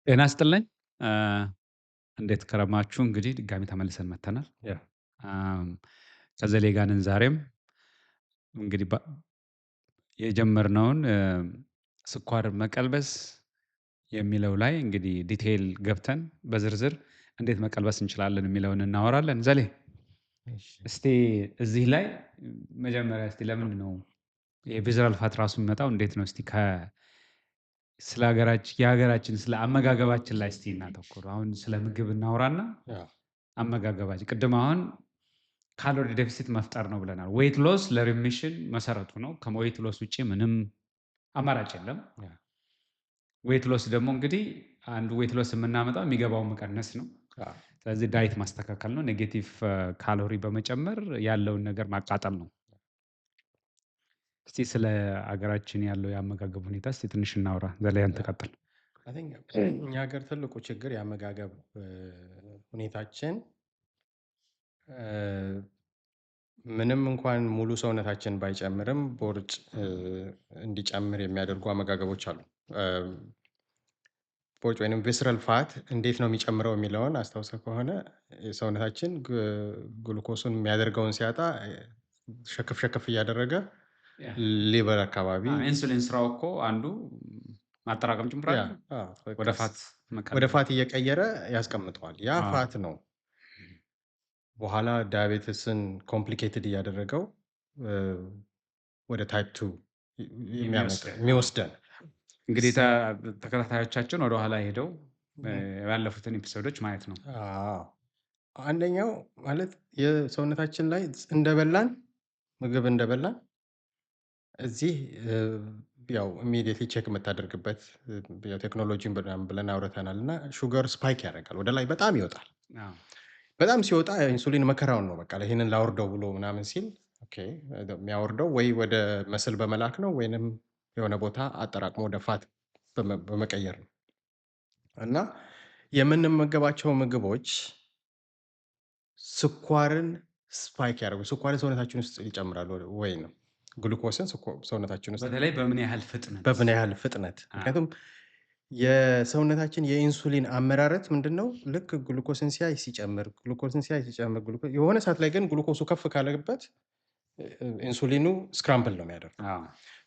ጤና ይስጥልኝ። አ እንዴት ከረማችሁ? እንግዲህ ድጋሚ ተመልሰን መጥተናል። Yeah. አም ከዘሌ ጋር ነን ዛሬም እንግዲህ የጀመርነውን ስኳር መቀልበስ የሚለው ላይ እንግዲህ ዲቴይል ገብተን በዝርዝር እንዴት መቀልበስ እንችላለን የሚለውን እናወራለን። ዘሌ እሺ። እስቲ እዚህ ላይ መጀመሪያ እስቲ ለምንድን ነው የቪዘራል ፋት ራሱ የሚመጣው እንዴት ነው? እስቲ ስለ የሀገራችን ስለ አመጋገባችን ላይ እስቲ እናተኩር። አሁን ስለ ምግብ እናውራና Yeah. አመጋገባችን ቅድም አሁን ካሎሪ ዴፊሲት መፍጠር ነው ብለናል። ዌይት ሎስ ለሪሚሽን መሰረቱ ነው። ከዌይት ሎስ ውጪ ምንም አማራጭ የለም። Yeah. ዌይት ሎስ ደግሞ እንግዲህ አንዱ ዌይት ሎስ የምናመጣው የሚገባውን መቀነስ ነው። Yeah. ስለዚህ ዳይት ማስተካከል ነው። ኔጌቲቭ ካሎሪ በመጨመር ያለውን ነገር ማቃጠል ነው። እስቲ ስለ አገራችን ያለው የአመጋገብ ሁኔታ እስቲ ትንሽ እናውራ። ዘላይ አንተ Yeah. ቀጥል። I think እኛ ሀገር ትልቁ ችግር የአመጋገብ ሁኔታችን ምንም እንኳን ሙሉ ሰውነታችን ባይጨምርም ቦርጭ እንዲጨምር የሚያደርጉ አመጋገቦች አሉ። ቦርጭ ወይንም ቪስራል ፋት እንዴት ነው የሚጨምረው የሚለውን አስታውሰህ ከሆነ ሰውነታችን ግሉኮሱን የሚያደርገውን ሲያጣ ሸከፍ ሸከፍ እያደረገ ሊቨር አካባቢ ኢንሱሊን ስራው እኮ አንዱ ማጠራቀም ጭምር ያ አይደል? ወደ ቀስ ፋት ወደ መቀየር። ፋት እየቀየረ ያስቀምጠዋል። ያ አዎ። ፋት ነው በኋላ ዳያቤትስን ኮምፕሊኬትድ እያደረገው እ ወደ ታይፕ 2 የሚወስደን። የሚወስደን። እንግዲህ ተከታታዮቻችን ወደኋላ ሄደው ያለፉትን ኤፒሶዶች ማየት ነው። አዎ። አንደኛው ማለት የሰውነታችን ላይ እንደበላን ምግብ እንደበላን እዚህ ያው ኢሚዲየትሊ ቼክ የምታደርግበት ያው ቴክኖሎጂን ምናምን ብለን አውርተናል እና ሹገር ስፓይክ ያደርጋል፣ ወደ ላይ በጣም ይወጣል። አዎ። በጣም ሲወጣ ኢንሱሊን መከራውን ነው በቃ ይሄንን ላውርደው ብሎ ምናምን ሲል ኦኬ የሚያወርደው ወይ ወደ መስል በመላክ ነው ወይንም የሆነ ቦታ አጠራቅሞ ወደ ፋት በመቀየር ነው። እና የምንመገባቸው ምግቦች ስኳርን ስፓይክ ያደርጉ ስኳርን ሰውነታችን ውስጥ ይጨምራሉ ወይ ነው ግሉኮስን ሰውነታችን ውስጥ በተለይ በምን ያህል ፍጥነት? በምን ያህል ፍጥነት? ምክንያቱም የሰውነታችን የኢንሱሊን አመራረት ምንድነው? ልክ ግሉኮስን ሲያይ ሲጨምር የሆነ ሰዓት ላይ ግን ግሉኮሱ ከፍ ካለበት ኢንሱሊኑ ስክራምብል ነው የሚያደርገው። አዎ።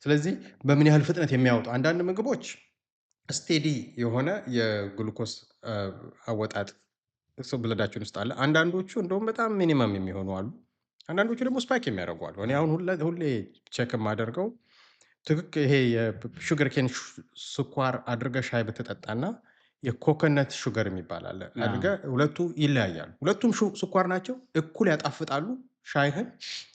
ስለዚህ በምን ያህል ፍጥነት የሚያወጡ አንዳንድ ምግቦች ስቴዲ የሆነ የግሉኮስ አወጣጥ ብለዳችን ውስጥ አለ። አንዳንዶቹ እንደውም በጣም ሚኒመም የሚሆኑ አሉ። አንዳንዶቹ ደግሞ ስፓይክ የሚያደርጉ አሉ። እኔ አሁን ሁሌ ቼክ የማደርገው ይሄ የሹገር ኬን ስኳር አድርገህ ሻይ ብትጠጣና የኮኮነት ሹገር የሚባል አለ አድርገህ ሁለቱ ይለያያሉ። ሁለቱም ስኳር ናቸው፣ እኩል ያጣፍጣሉ ሻይህን።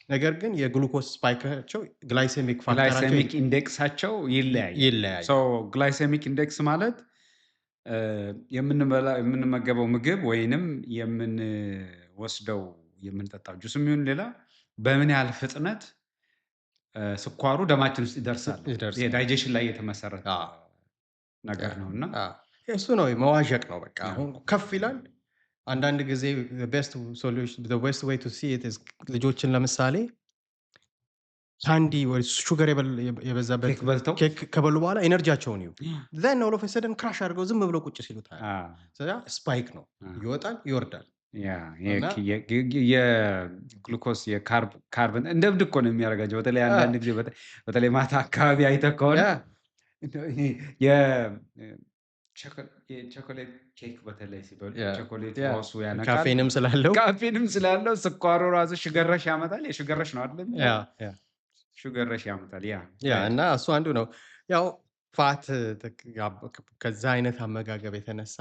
ነገር ግን የግሉኮስ ስፓይካቸው ግላይሴሚክ ፋክተራቸው ግላይሴሚክ ኢንዴክሳቸው ይለያያል። ይለያያል። ግላይሴሚክ ኢንዴክስ ማለት የምንመገበው ምግብ ወይንም የምንወስደው የምንጠጣው ጁስም ይሁን ሌላ በምን ያህል ፍጥነት ስኳሩ ደማችን ውስጥ ይደርሳል። ይደርሳል። የዳይጀሽን ላይ የተመሰረተ ነገር ነው እና እሱ ነው መዋዠቅ ነው። በቃ አሁን ከፍ ይላል። አንዳንድ ጊዜ ቤስት ዌይ ቱ ሲ ኢት ኢዝ ልጆችን ለምሳሌ ካንዲ ወይ ሹገር የበዛበት ኬክ በልተው ኬክ ከበሉ በኋላ ኤነርጂያቸውን ይዩ ዘን ኦል ኦፍ ሰደን ክራሽ አድርገው ዝም ብለው ቁጭ ሲሉ ታያለህ። ስፓይክ ነው፣ ይወጣል ይወርዳል። የግሉኮስ የካርበን እንደ እብድ እኮ ነው የሚያደርጋቸው። በተለይ አንዳንድ ጊዜ በተለይ ማታ አካባቢ አይተህ ከሆነ የቾኮሌት ኬክ በተለይ ሲበሉ ቾኮሌት ራሱ ያነቃል። ካፌንም ስላለው ስኳሩ ራሱ ሽገረሽ ያመጣል። የሽገረሽ ነው አይደል? ሽገረሽ ያመጣል። እና እሱ አንዱ ነው። ያው ፋት ከዛ አይነት አመጋገብ የተነሳ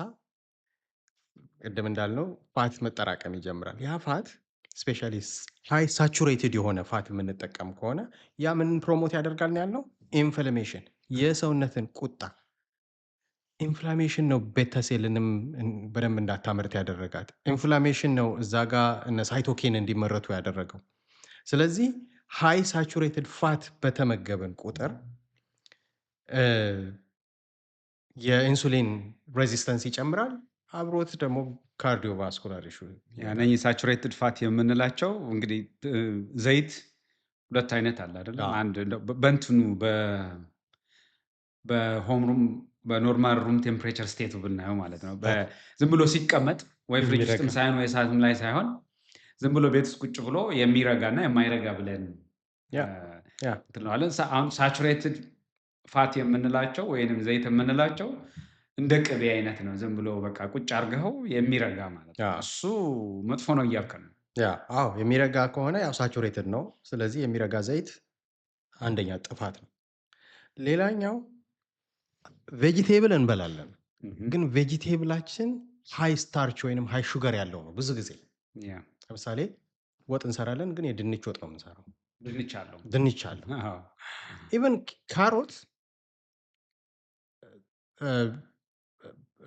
ቅድም እንዳልነው ፋት መጠራቀም ይጀምራል። ያ ፋት ስፔሻሊ ሃይ ሳቹሬትድ የሆነ ፋት የምንጠቀም ከሆነ ያ ምን ፕሮሞት ያደርጋል ነው ያልነው? ኢንፍላሜሽን፣ የሰውነትን ቁጣ። ኢንፍላሜሽን ነው ቤታ ሴልንም በደንብ እንዳታመርት ያደረጋት። ኢንፍላሜሽን ነው እዛ ጋር እነ ሳይቶኬን እንዲመረቱ ያደረገው። ስለዚህ ሃይ ሳቹሬትድ ፋት በተመገብን ቁጥር የኢንሱሊን ሬዚስተንስ ይጨምራል። አብሮት ደግሞ ካርዲዮቫስኩላር ኢሹ እነኚህ ሳቹሬትድ ፋት የምንላቸው እንግዲህ ዘይት ሁለት አይነት አለ አይደለም? አንድ በእንትኑ በሆምሩም በኖርማል ሩም ቴምፕሬቸር ስቴቱ ብናየው ማለት ነው። አዎ፣ ዝም ብሎ ሲቀመጥ ወይ ፍሪጅ የሚረጋ ውስጥም ሳይሆን ወይ እሳትም ላይ ሳይሆን ዝም ብሎ ቤት ውስጥ ቁጭ ብሎ የሚረጋና የማይረጋ ብለን ያ ያ እንትን እንለዋለን። አሁን ሳቹሬትድ ፋት የምንላቸው ወይንም ዘይት የምንላቸው እንደ ቅቤ አይነት ነው። ዝም ብሎ በቃ ቁጭ አድርገኸው የሚረጋ ማለት ያ ነው። እሱ መጥፎ ነው እያልከን ነው። ያ አዎ፣ የሚረጋ ከሆነ ያው ሳቹሬትድ ነው። ስለዚህ የሚረጋ ዘይት አንደኛ ጥፋት ነው። ሌላኛው ቬጂቴብል እንበላለን፣ ግን ቬጂቴብላችን ሃይ ስታርች ወይንም ሃይ ሹገር ያለው ነው ብዙ ጊዜ። ያ ለምሳሌ ወጥ እንሰራለን፣ ግን የድንች ወጥ ነው የምንሰራው። ድንች አለው። ድንች አለው። አዎ። ኢቨን ካሮት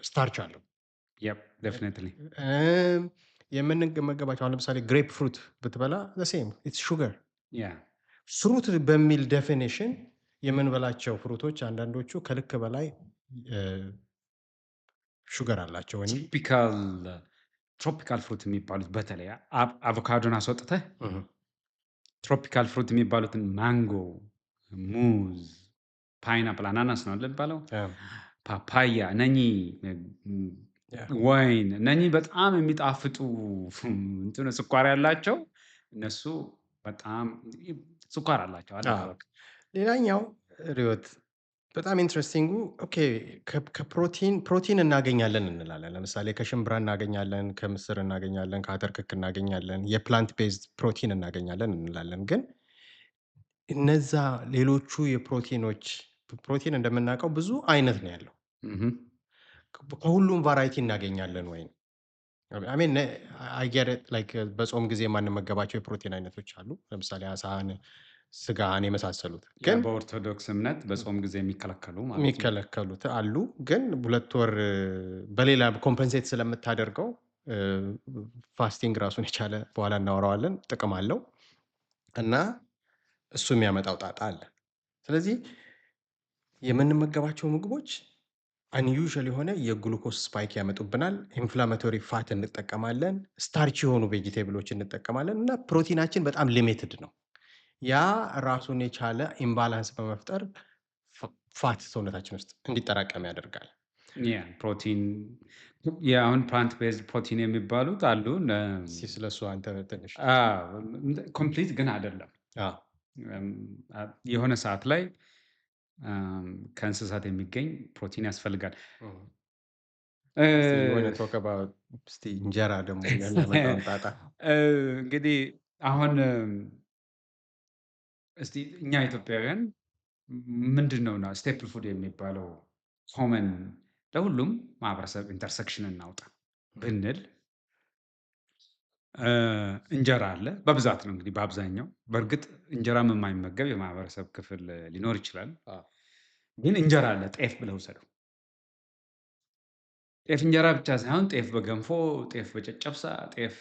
ስታርች አለው። Yep, definitely. የምንመገባቸው አሁን ለምሳሌ ግሬፕ ፍሩት ብትበላ ሴም ኢትስ ሹገር። Yeah. ፍሩት በሚል ዴፊኒሽን የምንበላቸው ፍሩቶች አንዳንዶቹ ከልክ በላይ ሹገር አላቸው ወይም ትሮፒካል ፍሩት የሚባሉት በተለይ አቮካዶን አስወጥተህ ትሮፒካል ፍሩት የሚባሉትን ማንጎ፣ ሙዝ፣ ፓይናፕል፣ አናናስ ነው የሚባለው፣ ፓፓያ፣ እነኚህ ወይን፣ እነኚህ በጣም የሚጣፍጡ እንትኑ ስኳር ያላቸው እነሱ በጣም ስኳር አላቸው። ሌላኛው ሪዮት በጣም ኢንትረስቲንጉ ኦኬ ፕሮቲን እናገኛለን እንላለን። ለምሳሌ ከሽምብራ እናገኛለን፣ ከምስር እናገኛለን፣ ከአተር ክክ እናገኛለን፣ የፕላንት ቤዝድ ፕሮቲን እናገኛለን እንላለን። ግን እነዛ ሌሎቹ ፕሮቲን እንደምናውቀው ብዙ አይነት ነው ያለው። ከሁሉም ቫራይቲ እናገኛለን ወይ? በጾም ጊዜ የማንመገባቸው የፕሮቲን አይነቶች አሉ። ለምሳሌ አሳን፣ ስጋን የመሳሰሉት ግን በኦርቶዶክስ እምነት በጾም ጊዜ የሚከለከሉ ማለት ነው። የሚከለከሉት አሉ። ግን 2 ወር በሌላ ኮምፐንሴት ስለምታደርገው ፋስቲንግ ራሱን የቻለ በኋላ እናወራዋለን ጥቅም አለው እና እሱ የሚያመጣው ጣጣ አለ። ስለዚህ የምንመገባቸው ምግቦች አንዩዥል የሆነ የግሉኮስ ስፓይክ ያመጡብናል። ኢንፍላማቶሪ ፋት እንጠቀማለን፣ ስታርች የሆኑ ቬጂቴብሎች እንጠቀማለን እና ፕሮቲናችን በጣም ሊሚትድ ነው። ያ ራሱን የቻለ ኢምባላንስ በመፍጠር ፋት ሰውነታችን ውስጥ እንዲጠራቀም ያደርጋል። ፕሮቲን አሁን ፕላንት ቤዝድ ፕሮቲን የሚባሉት አሉ። ስለሱ አንተ ትንሽ ኮምፕሊት ግን አይደለም። የሆነ ሰዓት ላይ ከእንስሳት የሚገኝ ፕሮቲን ያስፈልጋል። እንጀራ ደግሞ የሚያመጣውን ጣጣ እንግዲህ አሁን እስቲ እኛ ኢትዮጵያውያን ምንድን ነውና ስቴፕል ፉድ የሚባለው ኮመን ለሁሉም ማህበረሰብ ኢንተርሴክሽን እናውጣ ብንል እንጀራ አለ። በብዛት ነው እንግዲህ በአብዛኛው። በእርግጥ እንጀራም የማይመገብ የማህበረሰብ ክፍል ሊኖር ይችላል። ግን እንጀራ አለ። ጤፍ ብለው ውሰደው። ጤፍ እንጀራ ብቻ ሳይሆን ጤፍ በገንፎ፣ ጤፍ በጨጨብሳ፣ ጤፍ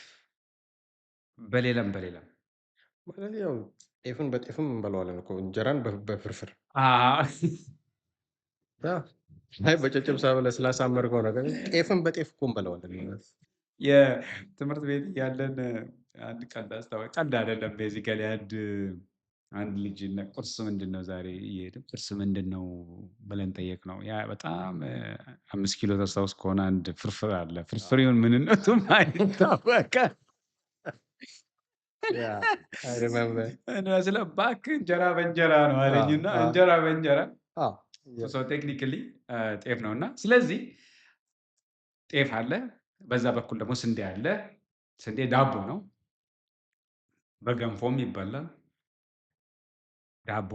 በሌላም ማለት ያው ጤፍን በጤፍም እንበለዋለን እኮ እንጀራን በፍርፍር በጨጨብሳ ብለህ ስላሳመርከው ነገር ጤፍን በጤፍ እኮ እንበለዋለን። የትምህርት ቤት ያለን አንድ ቀልድ አስታወቅ። ቀልድ አይደለም ቤዚካሊ አንድ ልጅ ቁርስ ምንድን ነው ዛሬ እየሄድን ቁርስ ምንድን ነው ብለን ጠየቅ ነው። ያ በጣም 5 ኪሎ ታስታውስ ከሆነ አንድ ፍርፍር አለ። ፍርፍሬውን ምንነቱም አይታወቀ ስለ እባክህ እንጀራ በእንጀራ ነው አለኝና እንጀራ በእንጀራ ቴክኒካሊ ጤፍ ነው እና ስለዚህ ጤፍ አለ። በዛ በኩል ደግሞ ስንዴ አለ። ስንዴ ዳቦ ነው፣ በገንፎም ይበላል ዳቦ።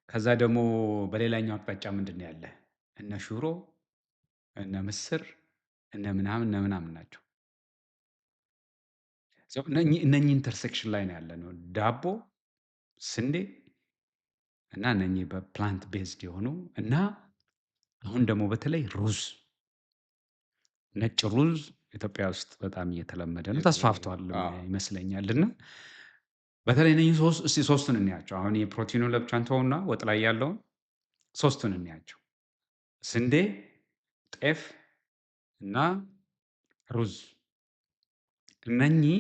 ከዛ ደግሞ በሌላኛው አቅጣጫ ምንድን ነው ያለ? እነ ሽሮ፣ እነ ምስር፣ እነ ምናምን ናቸው። እነኚህ ኢንተርሴክሽን ላይ ነው ያለ ነው። ዳቦ፣ ስንዴ እና እነኚህ በፕላንት ቤዝድ የሆኑ እና አሁን ደግሞ በተለይ ሩዝ፣ ነጭ ሩዝ ኢትዮጵያ ውስጥ በጣም እየተለመደ ነው፣ ተስፋፍቷል ይመስለኛል። እና በተለይ እነኚህ ሶስቱን እንያቸው። አሁን የፕሮቲኑን ለብቻ እንተውና ወጥ ላይ ያለውን ሶስቱን እንያቸው። ስንዴ፣ ጤፍ እና ሩዝ። እነኚህ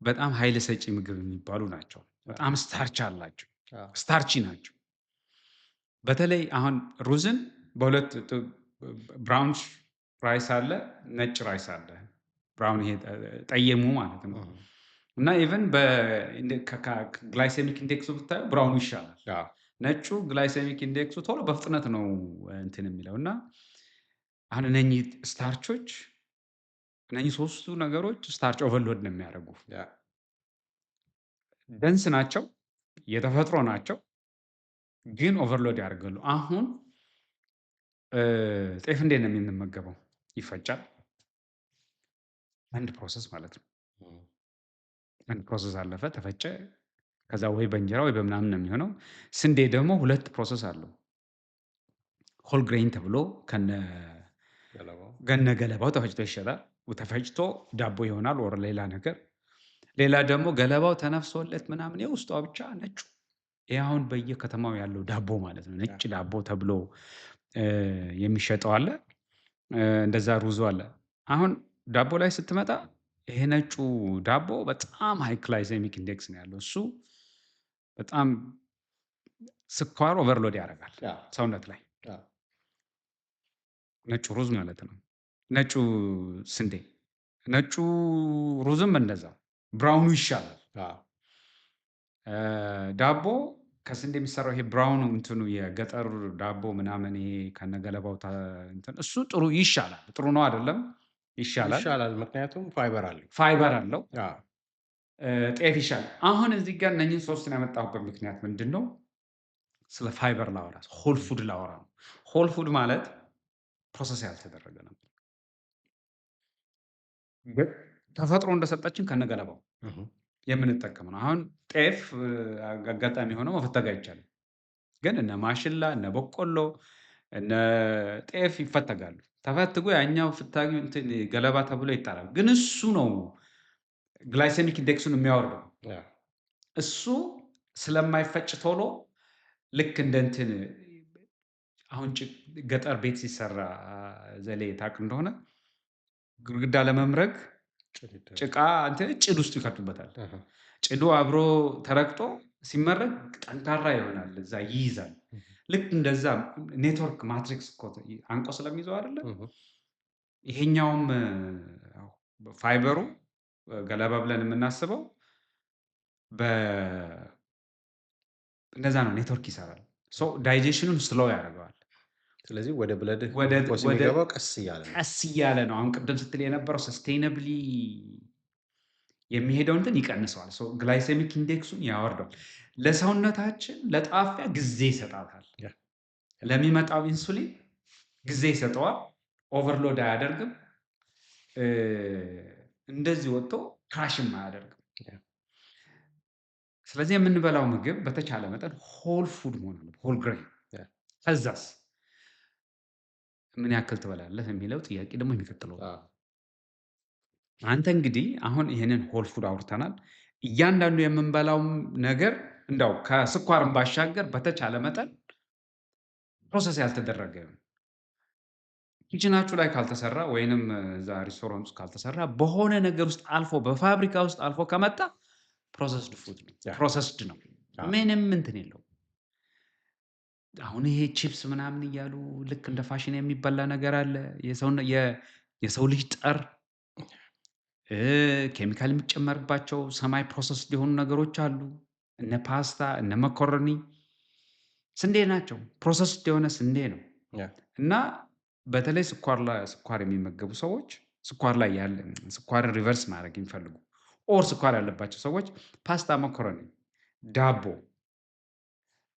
በጣም ኃይለ ሰጪ ምግብ የሚባሉ ናቸው። በጣም ስታርች አላቸው፣ ስታርቺ ናቸው። በተለይ አሁን ሩዝን በሁለት ብራውን ራይስ አለ፣ ነጭ ራይስ አለ። ብራውን ይሄ ጠየሙ ማለት ነው። እህ፣ እና ኢቨን ግላይሴሚክ ኢንዴክሱ ብታየው ብራውኑ ይሻላል። አዎ፣ ነጩ ግላይሴሚክ ኢንዴክሱ ቶሎ በፍጥነት ነው እንትን የሚለው እና አሁን እነኚህ ስታርቾች እነኚህ ሶስቱ ነገሮች ስታርች ኦቨርሎድ ነው የሚያደርጉ። ያ ደንስ ናቸው፣ የተፈጥሮ ናቸው፣ ግን ኦቨርሎድ ያደርጋሉ። አሁን ጤፍ እንዴት ነው የምንመገበው? ይፈጫል። አንድ ፕሮሰስ ማለት ነው። እም፣ አንድ ፕሮሰስ አለፈ፣ ተፈጨ። ከዛ ወይ በእንጀራ ወይ በምናምን ነው የሚሆነው። ስንዴ ደግሞ ሁለት ፕሮሰስ አለው። ሆል ግሬን ተብሎ ገለባው ገነ ገለባው ተፈጭቶ ይሸጣል። ተፈጭቶ ዳቦ ይሆናል ወር ሌላ ነገር። ሌላ ደግሞ ገለባው ተነፍሶለት ምናምን የውስጧ ብቻ ነጩ። ይሄ አሁን በየከተማው ያለው ዳቦ ማለት ነው። ነጭ ዳቦ ተብሎ የሚሸጠው አለ። እንደዛ ሩዙ አለ። አሁን ዳቦ ላይ ስትመጣ ይሄ ነጩ ዳቦ በጣም ሃይ ግላይሴሚክ ኢንዴክስ ነው ያለው። እሱ በጣም ስኳር ኦቨርሎድ ያደርጋል ያ ሰውነት ላይ። ያ ነጩ ሩዝ ማለት ነው። ነጩ ስንዴ፣ ነጩ ሩዝም እንደዛው ብራውኑ ይሻላል። አዎ፣ ዳቦ ከስንዴ የሚሰራው ይሄ ብራውኑ እንትኑ የገጠር ዳቦ ምናምን ይሄ ከነገለባው እንትን እሱ ጥሩ ይሻላል። ጥሩ ነው አይደለም? ይሻላል። ይሻላል ምክንያቱም ፋይበር አለው። ፋይበር አለው። አዎ፣ ጤፍ ይሻላል። አሁን እዚህ ጋር እነኚህን ሶስቱን ያመጣሁበት ምክንያት ምንድን ነው? ስለ ፋይበር ላወራ፣ ሆል ፉድ ላወራ ነው። ሆል ፉድ ማለት ፕሮሰስ ያልተደረገ ነው። ግን ተፈጥሮ እንደሰጠችን ከነገለባው እህ፣ የምንጠቀም ነው። አሁን ጤፍ አጋጣሚ ሆኖ መፈተግ አይቻልም። ግን እነ ማሽላ፣ እነ በቆሎ፣ እነ ጤፍ ይፈተጋሉ። ተፈትጎ ያኛው ፍታጊው እንትን ገለባ ተብሎ ይጣላል። ግን እሱ ነው ግላይሴሚክ ኢንዴክሱን የሚያወርደው። ያ እሱ ስለማይፈጭ ቶሎ ልክ እንደ እንትን አሁን ገጠር ቤት ሲሰራ ዘሌ ታውቅ እንደሆነ ግድግዳ ለመምረግ ጭድ ይደረጋል። ጭቃ እንትን ጭድ ውስጥ ይከቱበታል። እህ፣ ጭዱ አብሮ ተረግጦ ሲመረግ ጠንካራ ይሆናል፣ እዛ ይይዛል። እህ፣ ልክ እንደዛ ኔትወርክ ማትሪክስ እኮ አንቆ ስለሚይዘው አይደለ? እህ፣ ይሄኛውም ፋይበሩ ገለባ ብለን የምናስበው እንደዛ ነው። ኔትወርክ ይሰራል። ዳይጀሽኑን ስሎው ያደርገዋል። ስለዚህ ወደ ብለድህ ወደ ግሉኮስ ወደ የሚገባው ቀስ እያለ ነው። ቀስ እያለ ነው። አሁን ቅድም ስትል የነበረው ሰስቴይነብሊ የሚሄደው እንትን ይቀንሰዋል። ግላይሴሚክ ኢንዴክሱን ያወርደዋል። ለሰውነታችን ለጣፊያ ጊዜ ይሰጣታል። ያ ለሚመጣው ኢንሱሊን ጊዜ ይሰጠዋል። ኦቨርሎድ አያደርግም። እንደዚህ ወጥቶ ክራሽም አያደርግም። ያ ስለዚህ የምንበላው ምግብ በተቻለ መጠን ሆል ፉድ መሆን አለበት። ሆል ግሬን። ያ ከዛስ ምን ያክል ትበላለህ የሚለው ጥያቄ ደግሞ የሚቀጥለው ነው። አዎ፣ አንተ እንግዲህ አሁን ይህንን ሆል ፉድ አውርተናል። እያንዳንዱ የምንበላው ነገር እንዳው ከስኳርን ባሻገር በተቻለ መጠን ፕሮሰስ ያልተደረገ ኪችናችሁ ላይ ካልተሰራ ወይንም እዛ ሬስቶራንት ውስጥ ካልተሰራ በሆነ ነገር ውስጥ አልፎ በፋብሪካ ውስጥ አልፎ ከመጣ ፕሮሰስድ ፉድ ነው። ያ ፕሮሰስድ ነው። አዎ፣ ምንም እንትን የለውም። አሁን ይሄ ቺፕስ ምናምን እያሉ ልክ እንደ ፋሽን የሚበላ ነገር አለ። የሰው ልጅ ጠር ኬሚካል የሚጨመርባቸው ሰማይ ፕሮሰስድ የሆኑ ነገሮች አሉ። እነ ፓስታ፣ እነ መኮረኒ ስንዴ ናቸው። ፕሮሰስድ የሆነ ስንዴ ነው ያ እና በተለይ ስኳር የሚመገቡ ሰዎች ስኳርን ሪቨርስ ማድረግ የሚፈልጉ ኦር ስኳር ያለባቸው ሰዎች ፓስታ፣ መኮረኒ፣ ዳቦ፣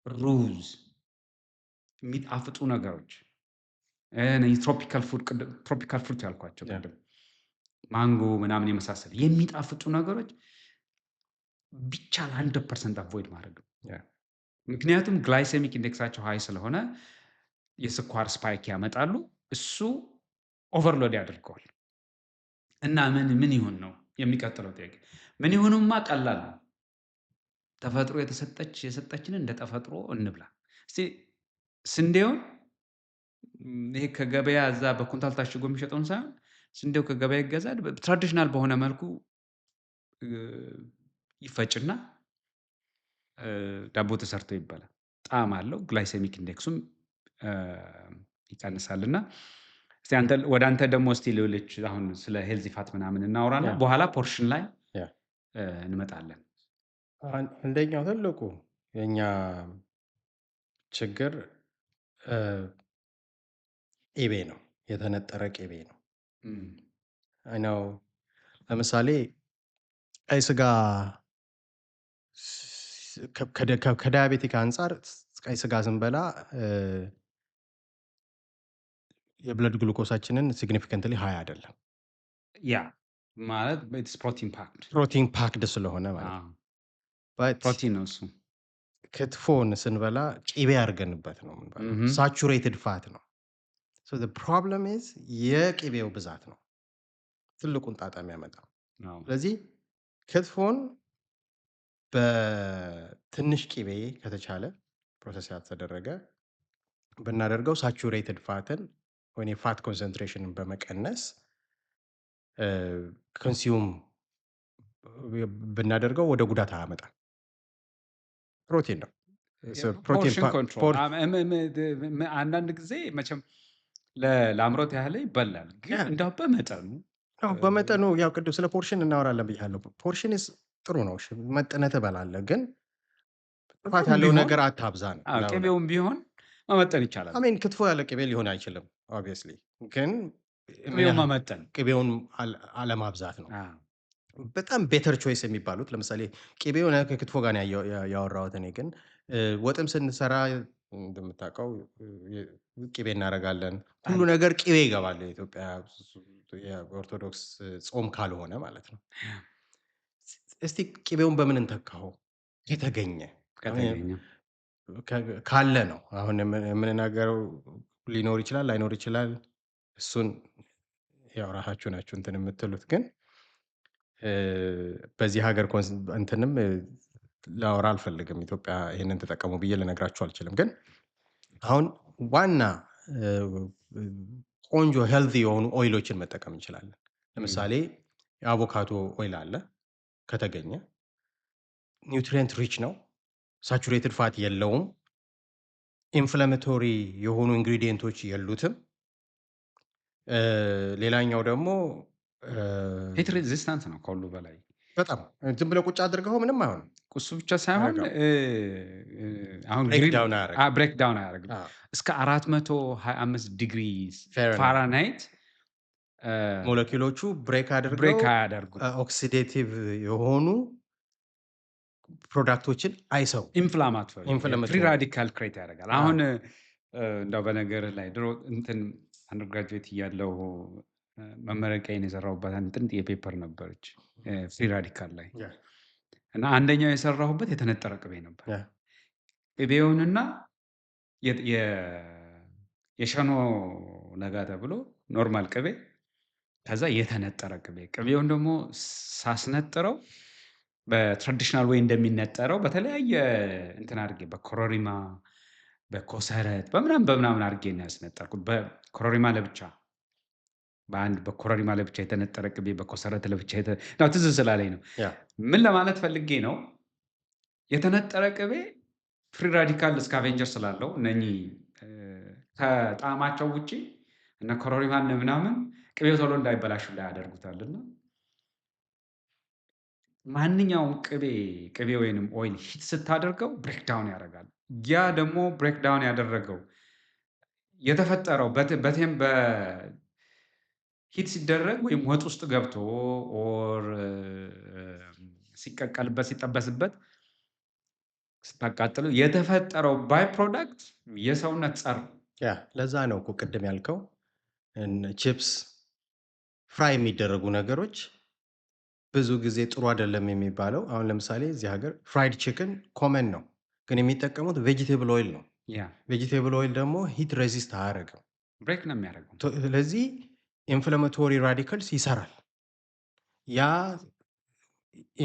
ሩዝ የሚጣፍጡ ነገሮች ትሮፒካል ፍሩት ያልኳቸው ያ ቅድም ማንጎ ምናምን የመሳሰሉ የሚጣፍጡ ነገሮች ቢቻል 100% አቮይድ ማድረግ ነው። ያ ምክንያቱም ግላይሴሚክ ኢንዴክሳቸው ሃይ ስለሆነ የስኳር ስፓይክ ያመጣሉ። እሱ ኦቨርሎድ ያደርገዋል እና ምን ይሁን ነው የሚቀጥለው ጥያቄ። ምን ይሁንማ ቀላል ነው። ተፈጥሮ የሰጠችንን እንደ ተፈጥሮ እንብላ። እስቲ ስንዴውን ይሄ ከገበያ እዛ በኩንታል ታሽጎ የሚሸጠውን ሳይሆን ስንዴው ከገበያ ይገዛል። ትራዲሽናል በሆነ መልኩ ይፈጭና ዳቦ ተሰርቶ ይበላል። ጣዕም አለው። ግላይሴሚክ ኢንዴክሱም እ ይቀንሳል እና እስቲ ወደ አንተ ደግሞ እስቲ ሌሎች አሁን ስለ ሄልዚ ፋት ምናምን እናውራና ያ በኋላ ፖርሽን ላይ ያ እንመጣለን። አንደኛው ትልቁ የኛ ችግር እ ቅቤ ነው። የተነጠረ ቅቤ ነው። እም፣ አይ ነው ለምሳሌ ቀይ ስጋ ከዳያቤቲክ አንፃር ቀይ ስጋ ስንበላ እ የብለድ ግሉኮሳችንን ሲግኒፊካንትሊ ሃይ አይደለም። ያ ማለት ኢትስ ፕሮቲን ፓክድ ፕሮቲን ፓክድ ስለሆነ ማለት ነው። በት ፕሮቲን ነው እሱ። ክትፎን ስንበላ ቅቤ አድርገንበት ነው የምንበላው። ምሁም፣ ሳቹሬትድ ፋት ነው። ሶ ዘ ፕሮብለም ኢዝ የቅቤው ብዛት ነው ትልቁን ጣጣ የሚያመጣው። አዎ፣ ስለዚህ ክትፎን በትንሽ ቅቤ ከተቻለ ፕሮሰስ ያልተደረገ ብናደርገው ሳቹሬትድ ፋትን ወይም የፋት ኮንሰንትሬሽንን በመቀነስ ኮንሱም ብናደርገው ወደ ጉዳት አያመጣም። ፕሮቲን ነው። ፕሮቲን ፖርሽን ኮንትሮል አንዳንድ ጊዜ መቼም ለአምሮት ያህል ይበላል፣ ግን እንዳው በመጠኑ በመጠኑ ያው ቅድም ስለ ፖርሽን እናወራለን ብያለሁ። ፖርሽን ጥሩ ነው። እሺ መጠነህ ትበላለህ፣ ግን ጥፋት ቅቤውም ያለው ቢሆን ነገር አታብዛ ነው። ቅቤውም ቢሆን መመጠን ይቻላል። አሜን ክትፎ ያለ ቅቤ ሊሆን አይችልም ኦብቪየስሊ፣ ግን ቅቤው መመጠን ቅቤውን አለማብዛት ነው። አዎ፣ በጣም ቤተር ቾይስ የሚባሉት ለምሳሌ ቅቤውን ከክትፎ ጋር ነው ያወራሁት እኔ። ግን ወጥም ስንሰራ እንደምታውቀው ቅቤ እናደርጋለን። ሁሉ ነገር ቅቤ ይገባል። የኢትዮጵያ የኦርቶዶክስ ጾም ካልሆነ ማለት ነው። እስቲ ቅቤውን በምን እንተካው? ከተገኘ ከተገኘ ካለ ነው። አሁን የምንናገረው ሊኖር ይችላል ላይኖር ይችላል። እሱን ያው ራሳችሁ ናችሁ እንትን የምትሉት። ግን በዚህ ሀገር እንትንም ላወራ አልፈልግም። ኢትዮጵያ ይሄንን ተጠቀሙ ብዬ ልነግራችሁ አልችልም። ግን አሁን ዋና ቆንጆ ሄልዚ የሆኑ ኦይሎችን መጠቀም እንችላለን። ለምሳሌ የአቮካዶ ኦይል አለ ከተገኘ። ኒውትሪየንት ሪች ነው። ሳቹሬትድ ፋት የለውም። ኢንፍላሜቶሪ የሆኑ ኢንግሪዲየንቶች የሉትም። ሌላኛው ደግሞ ሂት ሬዚስታንት ነው ከሁሉ በላይ። በጣም ዝም ብለህ ቁጭ አድርገው ምንም አይሆንም። እሱ ብቻ ሳይሆን አሁን ብሬክዳውን አያደርግም። ብሬክ ዳውን አያደርግም። እስከ 425 ዲግሪ ፋራናይት ሞለኪውሎቹ ብሬክ ብሬክ አያደርጉም። ኦክሲዴቲቭ የሆኑ ፕሮዳክቶችን አይሰው ኢንፍላማቶሪ ፍሪ ራዲካል ክሬት ያደርጋል። አሁን እንደው በነገርህ ላይ ድሮ እንትን አንደርግራጁዌት እያለሁ መመረቂያዬን የሰራሁበት አንድ ጥንጥ የፔፐር ነበረች ፍሪ ራዲካል ላይ እና አንደኛው የሰራሁበት የተነጠረ ቅቤ ነበር። ቅቤውንና የሸኖ ነጋ ተብሎ ኖርማል ቅቤ፣ ከዛ የተነጠረ ቅቤውን ደግሞ ሳስነጥረው በትራዲሽናል ወይ እንደሚነጠረው በተለያየ እንትን አድርጌ በኮረሪማ በኮሰረት በምናምን አድርጌ ነው ያስነጠርኩት። በኮረሪማ ለብቻ በኮረሪማ ለብቻ የተነጠረ ቅቤ፣ በኮሰረት ለብቻ ትዝ ስላለኝ ነው። ምን ለማለት ፈልጌ ነው? የተነጠረ ቅቤ ፍሪ ራዲካል ስካቬንጀር ስላለው እነኚህ ከጣዕማቸው ውጪ እነ ኮረሪማ ምናምን ቅቤው ቶሎ እንዳይበላሹ ላይ ያደርጉታልና ማንኛውም ቅቤ ወይንም ኦይል ሂት ስታደርገው ብሬክዳውን ያደርጋል። ያ ደግሞ ብሬክዳውን ያደረገው የተፈጠረው ሂት ሲደረግ ወይም ወጥ ውስጥ ገብቶ ኦር ሲቀቀልበት ሲጠበስበት ስታቃጥለው የተፈጠረው ባይ ፕሮዳክት የሰውነት ጸር። ለዛ ነው እኮ ቅድም ያልከው ቺፕስ ፍራይ የሚደረጉ ነገሮች ብዙ ጊዜ ጥሩ አይደለም የሚባለው። አሁን ለምሳሌ እዚህ ሀገር ፍራይድ ቺክን ኮመን ነው፣ ግን የሚጠቀሙት ቬጂቴብል ኦይል ነው። ቬጂቴብል ኦይል ደግሞ ሂት ሬዚስት አያደርግም፣ ብሬክ ነው የሚያደርገው። ስለዚህ ኢንፍላማቶሪ ራዲካልስ ይሰራል። ያ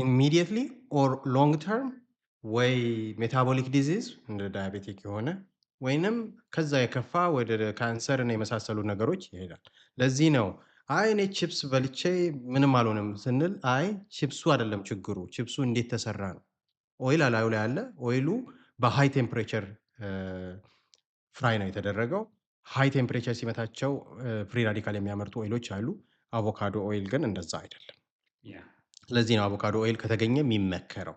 ኢሚዲየትሊ ኦር ሎንግ ተርም ወይ ሜታቦሊክ ዲዚዝ እንደ ዳያቤቲክ የሆነ ወይንም ከዛ የከፋ ወደ ካንሰር እና የመሳሰሉ ነገሮች ይሄዳል። ለዚህ ነው አይ እኔ ቺፕስ በልቼ ምንም አልሆንም ስንል፣ አይ ቺፕሱ አይደለም ችግሩ፣ ቺፕሱ እንዴት ተሰራ ነው። ኦይል አላዩ ላይ አለ። ኦይሉ በሃይ ቴምፕሬቸር ፍራይ ነው የተደረገው። ሃይ ቴምፕሬቸር ሲመታቸው ፍሪ ራዲካል የሚያመርቱ ኦይሎች አሉ። አቮካዶ ኦይል ግን እንደዛ አይደለም። ያ ለዚህ ነው አቮካዶ ኦይል ከተገኘ የሚመከረው።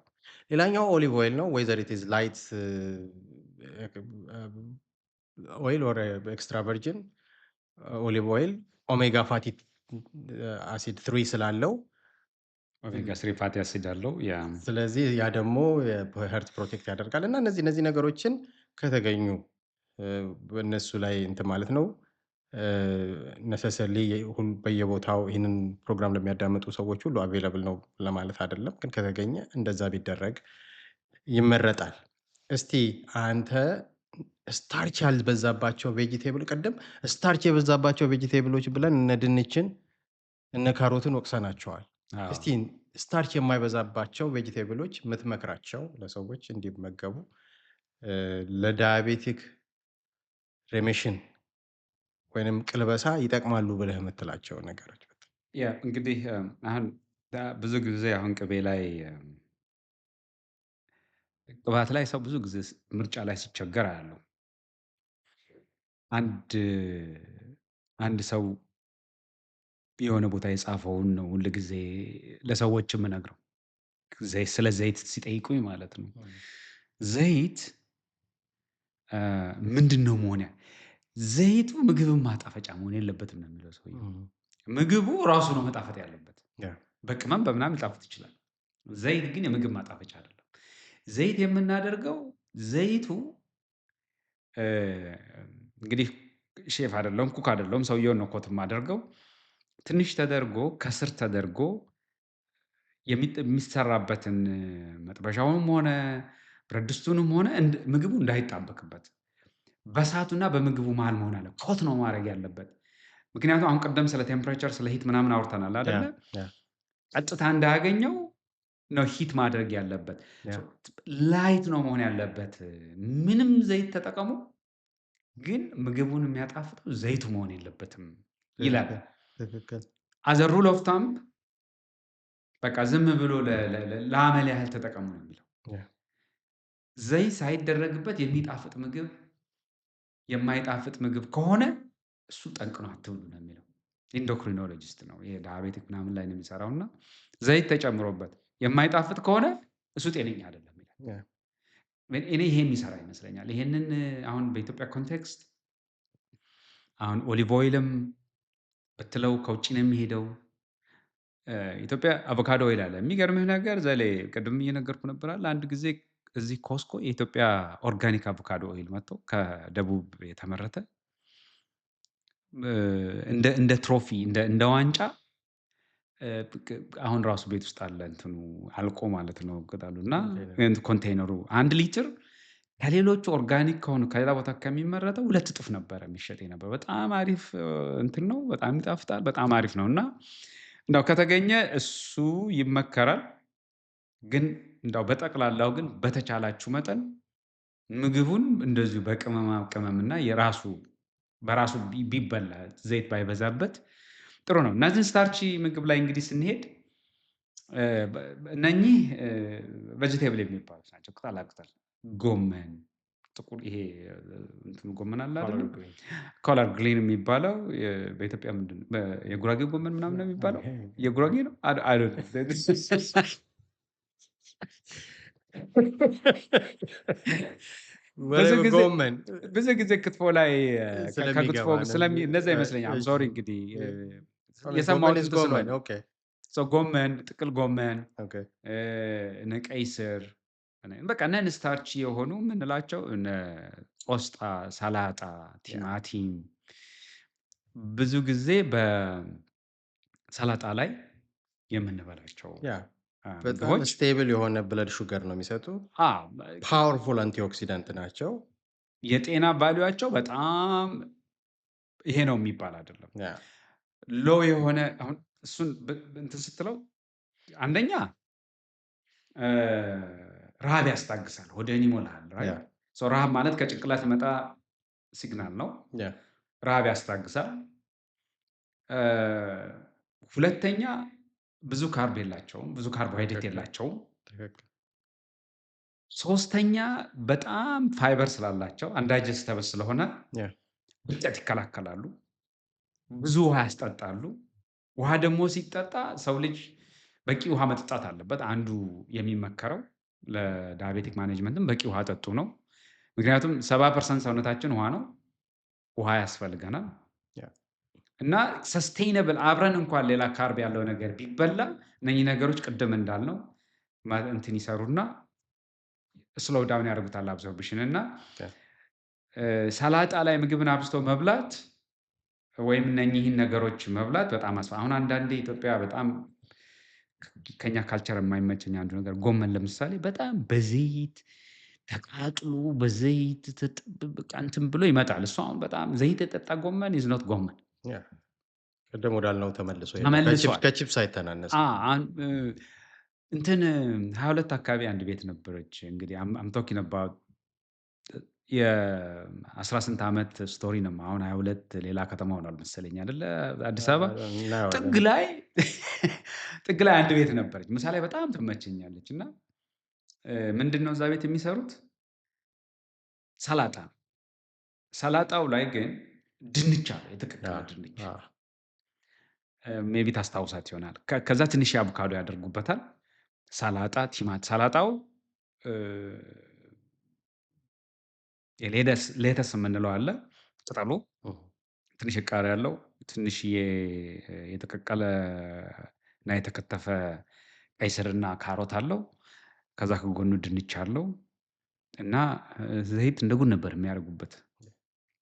ሌላኛው ኦሊቭ ኦይል ነው ዌዘር ኢት ኢዝ ላይት ኦይል ኦር ኤክስትራ ቨርጂን ኦሊቭ ኦይል ኦሜጋ ፋቲ አሲድ 3 ስላለው ኦሜጋ 3 ፋቲ አሲድ አለው። ያ ስለዚህ ያ ደግሞ ሄርት ፕሮቴክት ያደርጋል እና እነዚህ ነገሮችን ከተገኙ በእነሱ ላይ እንትን ማለት ነው። ነሰሰርሊ በየቦታው ይህንን ፕሮግራም ለሚያዳምጡ ሰዎች ሁሉ አቬይላብል ነው ለማለት አይደለም፣ ግን ከተገኘ እንደዛ ቢደረግ ይመረጣል። እስቲ አንተ ስታርች ያልበዛባቸው ቬጂቴብል ቅድም ስታርች የበዛባቸው ቬጂቴብሎች ብለን እነ ድንችን እነ ካሮትን ወቅሰናቸዋል። አዎ። እስቲ ስታርች የማይበዛባቸው ቬጂቴብሎች የምትመክራቸው ለሰዎች እንዲመገቡ ለዳያቤቲክ ሬሚሽን ወይንም ቅልበሳ ይጠቅማሉ ብለህ የምትላቸው ነገሮች? ያ እንግዲህ አሁን ብዙ ጊዜ አሁን ቅቤ ላይ ቅባት ላይ ሰው ብዙ ጊዜ ምርጫ ላይ ሲቸገር አያለሁ። አንድ አንድ ሰው የሆነ ቦታ የጻፈውን ነው ሁል ጊዜ ለሰዎች የምነግረው። ስለ ዘይት ሲጠይቁኝ ማለት ነው። ዘይት ምንድን ነው መሆን ዘይቱ ምግብን ማጣፈጫ መሆን የለበትም ነው የሚለው ሰውዬው። ምግቡ ራሱ ነው መጣፈጥ ያለበት። በቅመም በምናምን ሊጣፍጥ ይችላል። ዘይት ግን የምግብ ማጣፈጫ አይደለም። ዘይት የምናደርገው ዘይቱ እንግዲህ ሼፍ አይደለሁም፣ ኩክ አይደለሁም፣ ሰውየውን ነው ኮት የማደርገው። ትንሽ ተደርጎ ከስር ተደርጎ የሚሰራበትን መጥበሻውንም ሆነ ብረት ድስቱንም ሆነ ምግቡ እንዳይጣበቅበት በእሳቱና በምግቡ መሃል መሆን አለ ኮት ነው ማድረግ ያለበት። ምክንያቱም አሁን ቀደም ስለ ቴምፕሬቸር ስለ ሂት ምናምን አውርተናል አይደለ? ቀጥታ እንዳያገኘው ነው ሂት ማድረግ ያለበት። ላይት ነው መሆን ያለበት። ምንም ዘይት ተጠቀሙ፣ ግን ምግቡን የሚያጣፍጠው ዘይቱ መሆን የለበትም ይላል። አዘ ሩል ኦፍ ታምፕ በቃ ዝም ብሎ ለአመል ያህል ተጠቀሙ ነው የሚለው። ዘይት ሳይደረግበት የሚጣፍጥ ምግብ የማይጣፍጥ ምግብ ከሆነ እሱ ጠንቅ ነው አትብሉ ነው የሚለው። ኢንዶክሪኖሎጂስት ነው ይሄ ዳያቤቲክ ምናምን ላይ ነው የሚሰራው እና ዘይት ተጨምሮበት የማይጣፍጥ ከሆነ እሱ ጤነኛ አይደለም ይላል። እኔ ይሄ የሚሰራ ይመስለኛል። ይሄንን አሁን በኢትዮጵያ ኮንቴክስት አሁን ኦሊቭ ኦይልም ብትለው ከውጭ ነው የሚሄደው። ኢትዮጵያ አቮካዶ ኦይል አለ። የሚገርምህ ነገር ዘሌ ቅድም እየነገርኩ ነበር አለ አንድ ጊዜ እዚህ ኮስኮ የኢትዮጵያ ኦርጋኒክ አቮካዶ ኦይል መጥቶ ከደቡብ የተመረተ እንደ ትሮፊ እንደ ዋንጫ አሁን ራሱ ቤት ውስጥ አለ እንትኑ አልቆ ማለት ነው ቅጠሉ እና ኮንቴይነሩ 1 ሊትር ከሌሎቹ ኦርጋኒክ ከሆኑ ከሌላ ቦታ ከሚመረተው 2 እጥፍ ነበረ የሚሸጥ የነበረው። በጣም አሪፍ እንትን ነው። በጣም ይጣፍጣል። በጣም አሪፍ ነው እና እንደው ከተገኘ እሱ ይመከራል። ግን እንደው በጠቅላላው ግን በተቻላችሁ መጠን ምግቡን እንደዚሁ በቅመማ ቅመምና በራሱ ቢበላ ዘይት ባይበዛበት ጥሩ ነው። እነዚህን ስታርቺ ምግብ ላይ እንግዲህ ስንሄድ እነኚህ ቬጂቴብል የሚባሉት ናቸው። ቅጠላ ቅጠል፣ ጎመን፣ ጥቁር ይሄ እንትኑ ጎመን አለ አይደል? ኮላር ግሪን የሚባለው በኢትዮጵያ ምንድን ነው? የጉራጌ ጎመን ምናምን ነው የሚባለው። የጉራጌ ነው ብዙ ጊዜ ክትፎ ላይ ከክትፎ እንደዛ ይመስለኛል። ሶሪ እንግዲህ የሰማሁት ስለሆነ ጎመን፣ ጥቅል ጎመን፣ ቀይ ስር በቃ ነን ስታርች የሆኑ የምንላቸው ቆስጣ፣ ሰላጣ፣ ቲማቲም ብዙ ጊዜ በሰላጣ ላይ የምንበላቸው በጣም ስቴብል የሆነ ብለድ ሹገር ነው የሚሰጡ። ፓወርፉል አንቲኦክሲዳንት ናቸው። የጤና ቫልዩአቸው በጣም ይሄ ነው የሚባል አይደለም። ሎ የሆነ አሁን እሱን እንትን ስትለው አንደኛ ረሃብ ያስታግሳል፣ ሆድህን ይሞልሃል። ረሃብ ማለት ከጭንቅላት የመጣ ሲግናል ነው። ረሃብ ያስታግሳል። ሁለተኛ ብዙ ካርብ የላቸውም፣ ብዙ ካርቦሃይድሬት የላቸውም። ሶስተኛ በጣም ፋይበር ስላላቸው አንዳይጀስተብል ስለሆነ Yeah. ድርቀት ይከላከላሉ። ብዙ ውሃ ያስጠጣሉ። ውሃ ደግሞ ሲጠጣ ሰው ልጅ በቂ ውሃ መጠጣት አለበት። አንዱ የሚመከረው ለዳያቤቲክ ማኔጅመንትም በቂ ውሃ ጠጡ ነው። ምክንያቱም 70% ሰውነታችን ውሃ ነው። ውሃ ያስፈልገናል Yeah. እና ሰስቴይነብል አብረን እንኳን ሌላ ካርብ ያለው ነገር ቢበላ እነኚህ ነገሮች ቅድም እንዳልነው እንትን ይሰሩና ስሎው ዳውን ያደርጉታል አብዞርብሽን እና Yeah. ሰላጣ ላይ ምግብን አብዝቶ መብላት ወይም እነኚህን ነገሮች መብላት በጣም አሁን አንዳንዴ ኢትዮጵያ በጣም ከኛ ካልቸር የማይመቸኝ አንዱ ነገር ጎመን ለምሳሌ በጣም በዘይት ተቃጥሎ በዘይት በቃ እንትን ብሎ ይመጣል። እሱ አሁን በጣም ዘይት የጠጣ ጎመን ኢዝ ኖት ጎመን Yeah. ቅድም ወዳልነው ተመልሶ ሄደ። ተመልሷል። ከቺፕስ አይተናነስም። እንትን 22 አካባቢ አንድ ቤት ነበረች። እንግዲህ አም ቶኪንግ አባውት የ18 ዓመት ስቶሪ ነው። አሁን 22 ሌላ ከተማ ሆኗል መሰለኝ አይደለ? አዲስ አበባ ጥግ እናየዋለን። ላይ ጥግ ላይ አንድ ቤት ነበረች። ምሳ ላይ በጣም ትመቸኛለች እና ምንድነው እዛ ቤት የሚሰሩት? ሰላጣ ነው። ሰላጣው ላይ ግን ድንች አለ፣ የተቀቀለ ድንች። ሜቢ ታስታውሳት ይሆናል። ከዛ ትንሽ አቮካዶ ያደርጉበታል። ሰላጣ ሰላጣው ሌተስ የምንለው አለ ቅጠሉ ትንሽ ቃሪያ ያለው ትንሽዬ የተቀቀለ እና የተከተፈ ቀይ ስርና ካሮት አለው። ከዛ ከጎኑ ድንች አለው እና ዘይት እንደ ጉድ ነበር የሚያደርጉበት።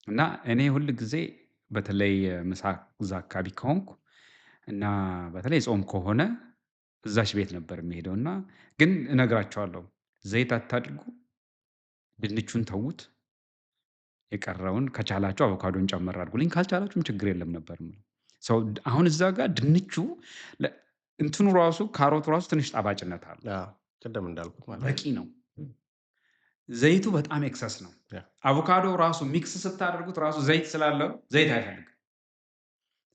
እና እኔ ሁል ጊዜ በተለይ ምሳ እዛ አካባቢ ከሆንኩ እና በተለይ ጾም ከሆነ እዛች ቤት ነበር የሚሄደው እና ግን እነግራቸዋለሁ ዘይት አታድርጉ፣ ድንቹን ተዉት፣ የቀረውን ከቻላችሁ አቮካዶን ጨመር አድርጉልኝ፣ ካልቻላችሁም ችግር የለም ነበር የምለው። ሰው አሁን እዛ ጋር ድንቹ እንትኑ ራሱ ካሮቱ ራሱ ትንሽ ጣፋጭነት አለው። ቅድም እንዳልኩት ማለት በቂ ነው። ዘይቱ በጣም ኤክሰስ ነው። አቮካዶ ራሱ ሚክስ ስታደርጉት ራሱ ዘይት ስላለው ዘይት አይፈልግም።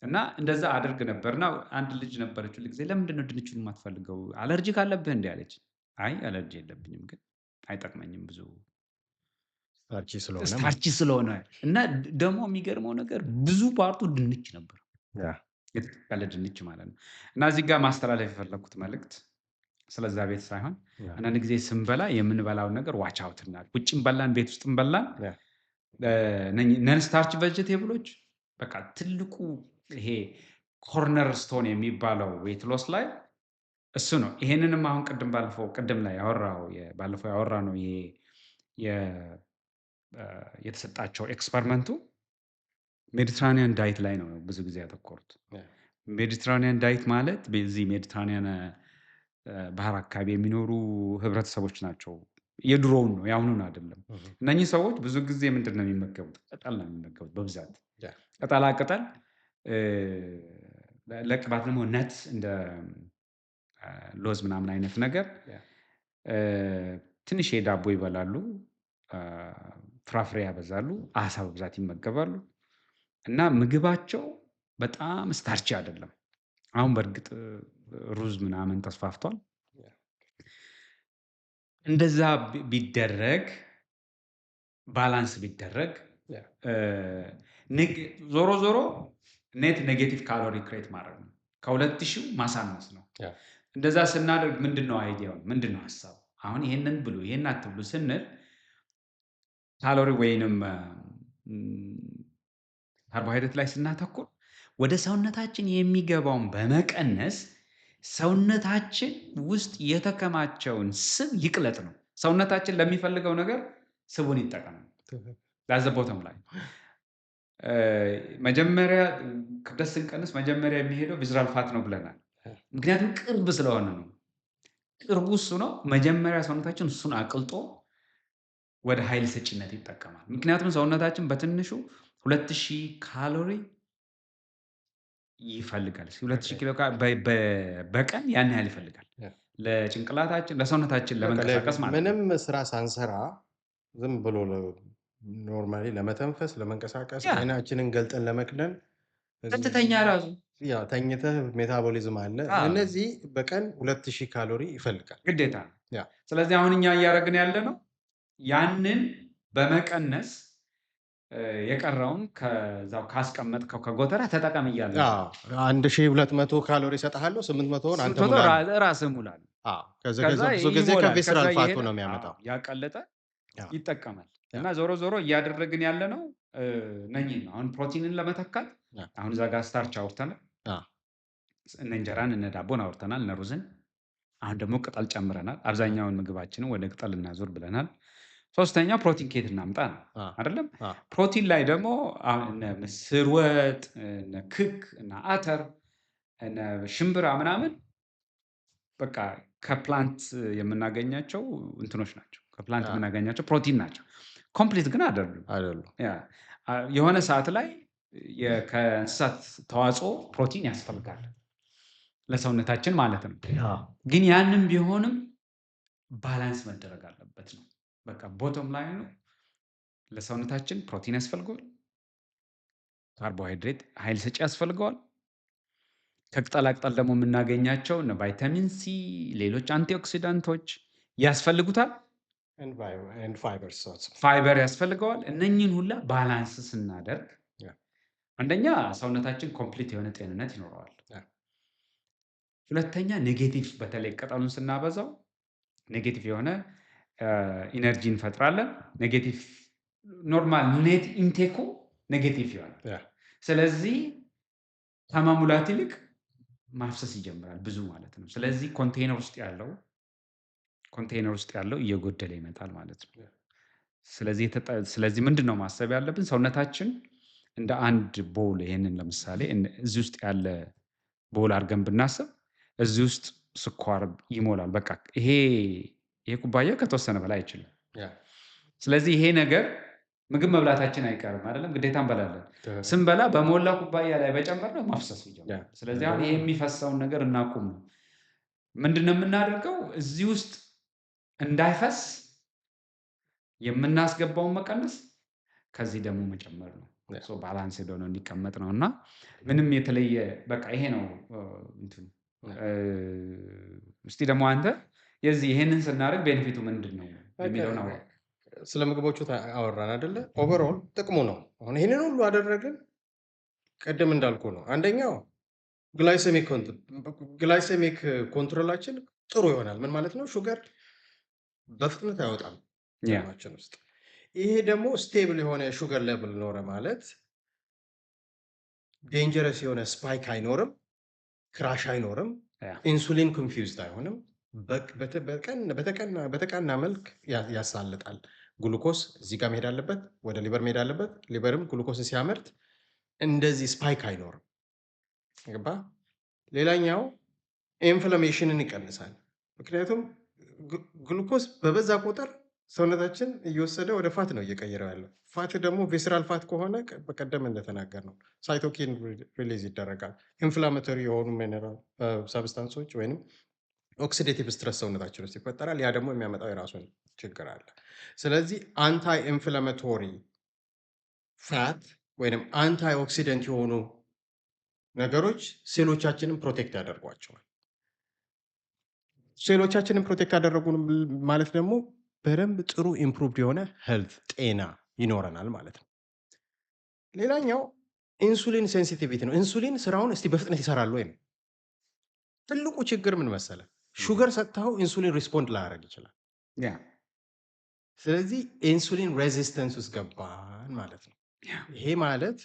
እና እንደዛ አድርግ ነበርና አንድ ልጅ ነበረች ሁል ጊዜ ለምንድን ነው ድንቹን የማትፈልገው? አለርጂክ አለብህ እንዴ አለች። አይ አለርጂ የለብኝም ግን አይጠቅመኝም ብዙ ስታርቺ ስለሆነ። እና ደግሞ የሚገርመው ነገር ብዙ ፓርቱ ድንች ነበር፣ የተቀቀለ ድንች ማለት ነው። እና እዚህ ጋር ማስተላለፍ የፈለኩት መልእክት ስለዛ ቤት ሳይሆን አንዳንድ ጊዜ ስንበላ የምንበላውን ነገር ዋች አውት እናድርግ። ውጭም በላን ቤት ውስጥም በላን ነን ስታርች ቬጀቴብሎች በቃ ትልቁ ይሄ ኮርነር ስቶን የሚባለው ዌት ሎስ ላይ እሱ ነው። ይሄንንም አሁን ቅድም ላይ ባለፈው ያወራ ነው ይሄ የተሰጣቸው ኤክስፐሪመንቱ ሜዲትራኒያን ዳይት ላይ ነው ብዙ ጊዜ ያተኮሩት። ሜዲትራኒያን ዳይት ማለት በዚህ ሜዲትራኒያን ባህር አካባቢ የሚኖሩ ህብረተሰቦች ናቸው። የድሮውን ነው የአሁኑን አይደለም። እነኚህ ሰዎች ብዙ ጊዜ ምንድን ነው የሚመገቡት? ቅጠል ነው የሚመገቡት በብዛት ቅጠላ ቅጠል። ለቅባት ደግሞ ነት እንደ ሎዝ ምናምን አይነት ነገር ትንሽ ዳቦ ይበላሉ፣ ፍራፍሬ ያበዛሉ፣ አሳ በብዛት ይመገባሉ እና ምግባቸው በጣም ስታርቺ አይደለም። አሁን በእርግጥ ሩዝ ምናምን ተስፋፍቷል። እንደዛ ቢደረግ ባላንስ ቢደረግ ዞሮ ዞሮ ኔት ኔጌቲቭ ካሎሪ ክሬት ማድረግ ነው፣ ከ2000 ማሳነስ ነው። እንደዛ ስናደርግ ምንድነው አይዲያው? ምንድነው ሀሳቡ? አሁን ይሄንን ብሉ ይሄን አትብሉ ስንል ካሎሪ ወይንም ካርቦሃይድሬት ላይ ስናተኩር ወደ ሰውነታችን የሚገባውን በመቀነስ ሰውነታችን ውስጥ የተከማቸውን ስብ ይቅለጥ ነው። ሰውነታችን ለሚፈልገው ነገር ስቡን ይጠቀም። ዳዘ ቦተም ላይ መጀመሪያ ክብደት ስንቀንስ መጀመሪያ የሚሄደው ቪዝራል ፋት ነው ብለናል። ምክንያቱም ቅርብ ስለሆነ ነው። ቅርቡ እሱ ነው። መጀመሪያ ሰውነታችን እሱን አቅልጦ ወደ ኃይል ሰጪነት ይጠቀማል። ምክንያቱም ሰውነታችን በትንሹ 2000 ካሎሪ ይፈልጋል። 2000 ኪሎ በቀን ያን ያህል ይፈልጋል ለጭንቅላታችን ለሰውነታችን ለመንቀሳቀስ ማለት ነው። ምንም ስራ ሳንሰራ ዝም ብሎ ኖርማሊ ለመተንፈስ ለመንቀሳቀስ አይናችንን ገልጠን ለመክደን ስትተኛ ራሱ ተኝተህ ሜታቦሊዝም አለ። እነዚህ በቀን 2000 ካሎሪ ይፈልጋል ግዴታ። ያ ስለዚህ አሁን እኛ እያደረግን ያለ ነው ያንን በመቀነስ የቀረውን ከዛው ካስቀመጥከው ከጎተራ ተጠቀም እያልን ነው። አዎ 1200 ካሎሪ እሰጥሃለሁ፣ 800ውን አንተ 800 ሙላ። ራስህ ሙላል። አዎ ከዛ ከዛ ብዙ ጊዜ ይሞላል። ከዛ ከቪስራል ፋቱ እየሄደ ነው የሚያመጣው። ያቀለጠ አዎ ይጠቀማል። ያ እና ዞሮ ዞሮ እያደረግን ያለ ነው እነኚህን ነው። አሁን ፕሮቲንን ለመተካት ያ አሁን እዛ ጋር ስታርች አውርተናል። አዎ እነ እንጀራን እነ ዳቦን አውርተናል፣ እነ ሩዝን። አሁን ደግሞ ቅጠል ጨምረናል። አብዛኛውን ምግባችንን ወደ ቅጠል እናዞር ብለናል። ሶስተኛው ፕሮቲን ኬት እናምጣ ነው አዎ አይደለም? አዎ ፕሮቲን ላይ ደግሞ አሁን እነ ምስር ወጥ፣ እነ ክክ፣ እነ አተር፣ እነ ሽምብራ ምናምን በቃ ከፕላንት የምናገኛቸው እንትኖች ናቸው። ከፕላንት አዎ የምናገኛቸው ፕሮቲን ናቸው። ኮምፕሊት ግን አይደሉም። አይደሉም። ያ የሆነ ሰዓት ላይ ከእንስሳት ተዋጽኦ ፕሮቲን ያስፈልጋል ለሰውነታችን ማለት ነው። አዎ ግን ያንም ቢሆንም ባላንስ መደረግ አለበት ነው። በቃ ቦቶም ላይ ነው። ለሰውነታችን ፕሮቲን ያስፈልገዋል፣ ካርቦሃይድሬት ኃይል ሰጪ ያስፈልገዋል። ከቅጠላቅጠል ደግሞ የምናገኛቸው እነ ቫይታሚን ሲ፣ ሌሎች አንቲኦክሲዳንቶች ያስፈልጉታል። and fibers also. ፋይበር ያስፈልገዋል። እነኚህን ሁላ ባላንስ ስናደርግ Yeah. አንደኛ ሰውነታችን ኮምፕሊት የሆነ ጤንነት ይኖረዋል። Yeah. ሁለተኛ ኔጌቲቭ በተለይ ቅጠሉን ስናበዛው ኔጌቲቭ የሆነ ኢነርጂ እንፈጥራለን። ኔጌቲቭ ኖርማል ኔት ኢንቴኩ ኔጌቲቭ ይሆናል። Yeah. ስለዚህ ከመሙላት ይልቅ ማፍሰስ ይጀምራል ብዙ ማለት ነው። ስለዚህ ኮንቴይነር ውስጥ ያለው እየጎደለ ይመጣል ማለት ነው። Yeah. ስለዚህ ምንድን ነው ማሰብ ያለብን? ሰውነታችን እንደ አንድ ቦል፣ ይሄንን ለምሳሌ እዚህ ውስጥ ያለ ቦል አድርገን ብናስብ እዚህ ውስጥ ስኳር ይሞላል። በቃ ይሄ ኩባያ ከተወሰነ በላይ አይችልም። Yeah. ስለዚህ ይሄ ነገር ምግብ መብላታችን አይቀርም አይደለም፣ ግዴታ እንበላለን። ትክክል። ስንበላ በሞላ ኩባያ ላይ በጨመርነው ማፍሰስ ይጀምራል። Yeah. ስለዚህ አሁን ይሄ የሚፈሰውን ነገር እናቁም ነው። ምንድነው የምናደርገው? እዚህ ውስጥ እንዳይፈስ የምናስገባውን መቀነስ፣ ከዚህ ደግሞ መጨመር ነው። Yeah. ሶ ባላንስ ሆኖ እንዲቀመጥ ነው እና ምንም የተለየ በቃ ይሄ ነው እንትኑ። እስቲ ደግሞ አንተ ይሄንን ስናደርግ ቤኔፊቱ ምንድን ነው የሚለውን አውራ። ስለ ምግቦቹ አወራን አይደለ? ኦቨርኦል ጥቅሙ ነው። አሁን ይህንን ሁሉ አደረግን፣ ቅድም እንዳልኩ ነው። አንደኛው ግላይሴሚክ ኮንትሮላችን ጥሩ ይሆናል። ምን ማለት ነው? ሹገር በፍጥነት አይወጣም ያ ደማችን ውስጥ። ይሄ ደግሞ ስቴብል የሆነ ሹገር ሌቭል ኖረ ማለት ዴንጀረስ የሆነ ስፓይክ አይኖርም፣ ክራሽ አይኖርም፣ ያ ኢንሱሊን ኮንፊውዝድ አይሆንም። በተቃና መልክ ያሳልጣል። ግሉኮስ እዚህ ጋር መሄድ አለበት፣ ወደ ሊበር መሄድ አለበት። ሊበርም ግሉኮስን ሲያመርት እንደዚህ ስፓይክ አይኖርም። ገባ? ሌላኛው ኢንፍላሜሽንን ይቀንሳል። ምክንያቱም ግሉኮስ በበዛ ቁጥር ሰውነታችን እየወሰደ ወደ ፋት ነው እየቀየረው ያለው። ፋት ደግሞ ቪስራል ፋት ከሆነ በቀደም እንደተናገር ነው ሳይቶኪን ሪሊዝ ይደረጋል። ኢንፍላማቶሪ የሆኑ ሚነራል ሰብስታንሶች ወይም ኦክሲዴቲቭ ስትረስ ሰውነታችን ውስጥ ይፈጠራል። ያ ደግሞ የሚያመጣው የራሱን ችግር አለ። ስለዚህ አንታይ ኢንፍላማቶሪ ፋት ወይም አንታይ ኦክሲደንት የሆኑ ነገሮች ሴሎቻችንን ፕሮቴክት ያደርጓቸዋል። ሴሎቻችንን ፕሮቴክት ያደረጉ ማለት ደግሞ በደንብ ጥሩ ኢምፕሩቭድ የሆነ ሄልት ጤና ይኖረናል ማለት ነው። ሌላኛው ኢንሱሊን ሴንሲቲቪቲ ነው። ኢንሱሊን ስራውን እስቲ በፍጥነት ይሰራል ወይም ትልቁ ችግር ምን መሰለ? ሹገር ሰጥተው ኢንሱሊን ሪስፖንድ ላያደርግ ይችላል። ያ ስለዚህ ኢንሱሊን ሬዚስተንስ ውስጥ ገባን ማለት ነው። ይሄ ማለት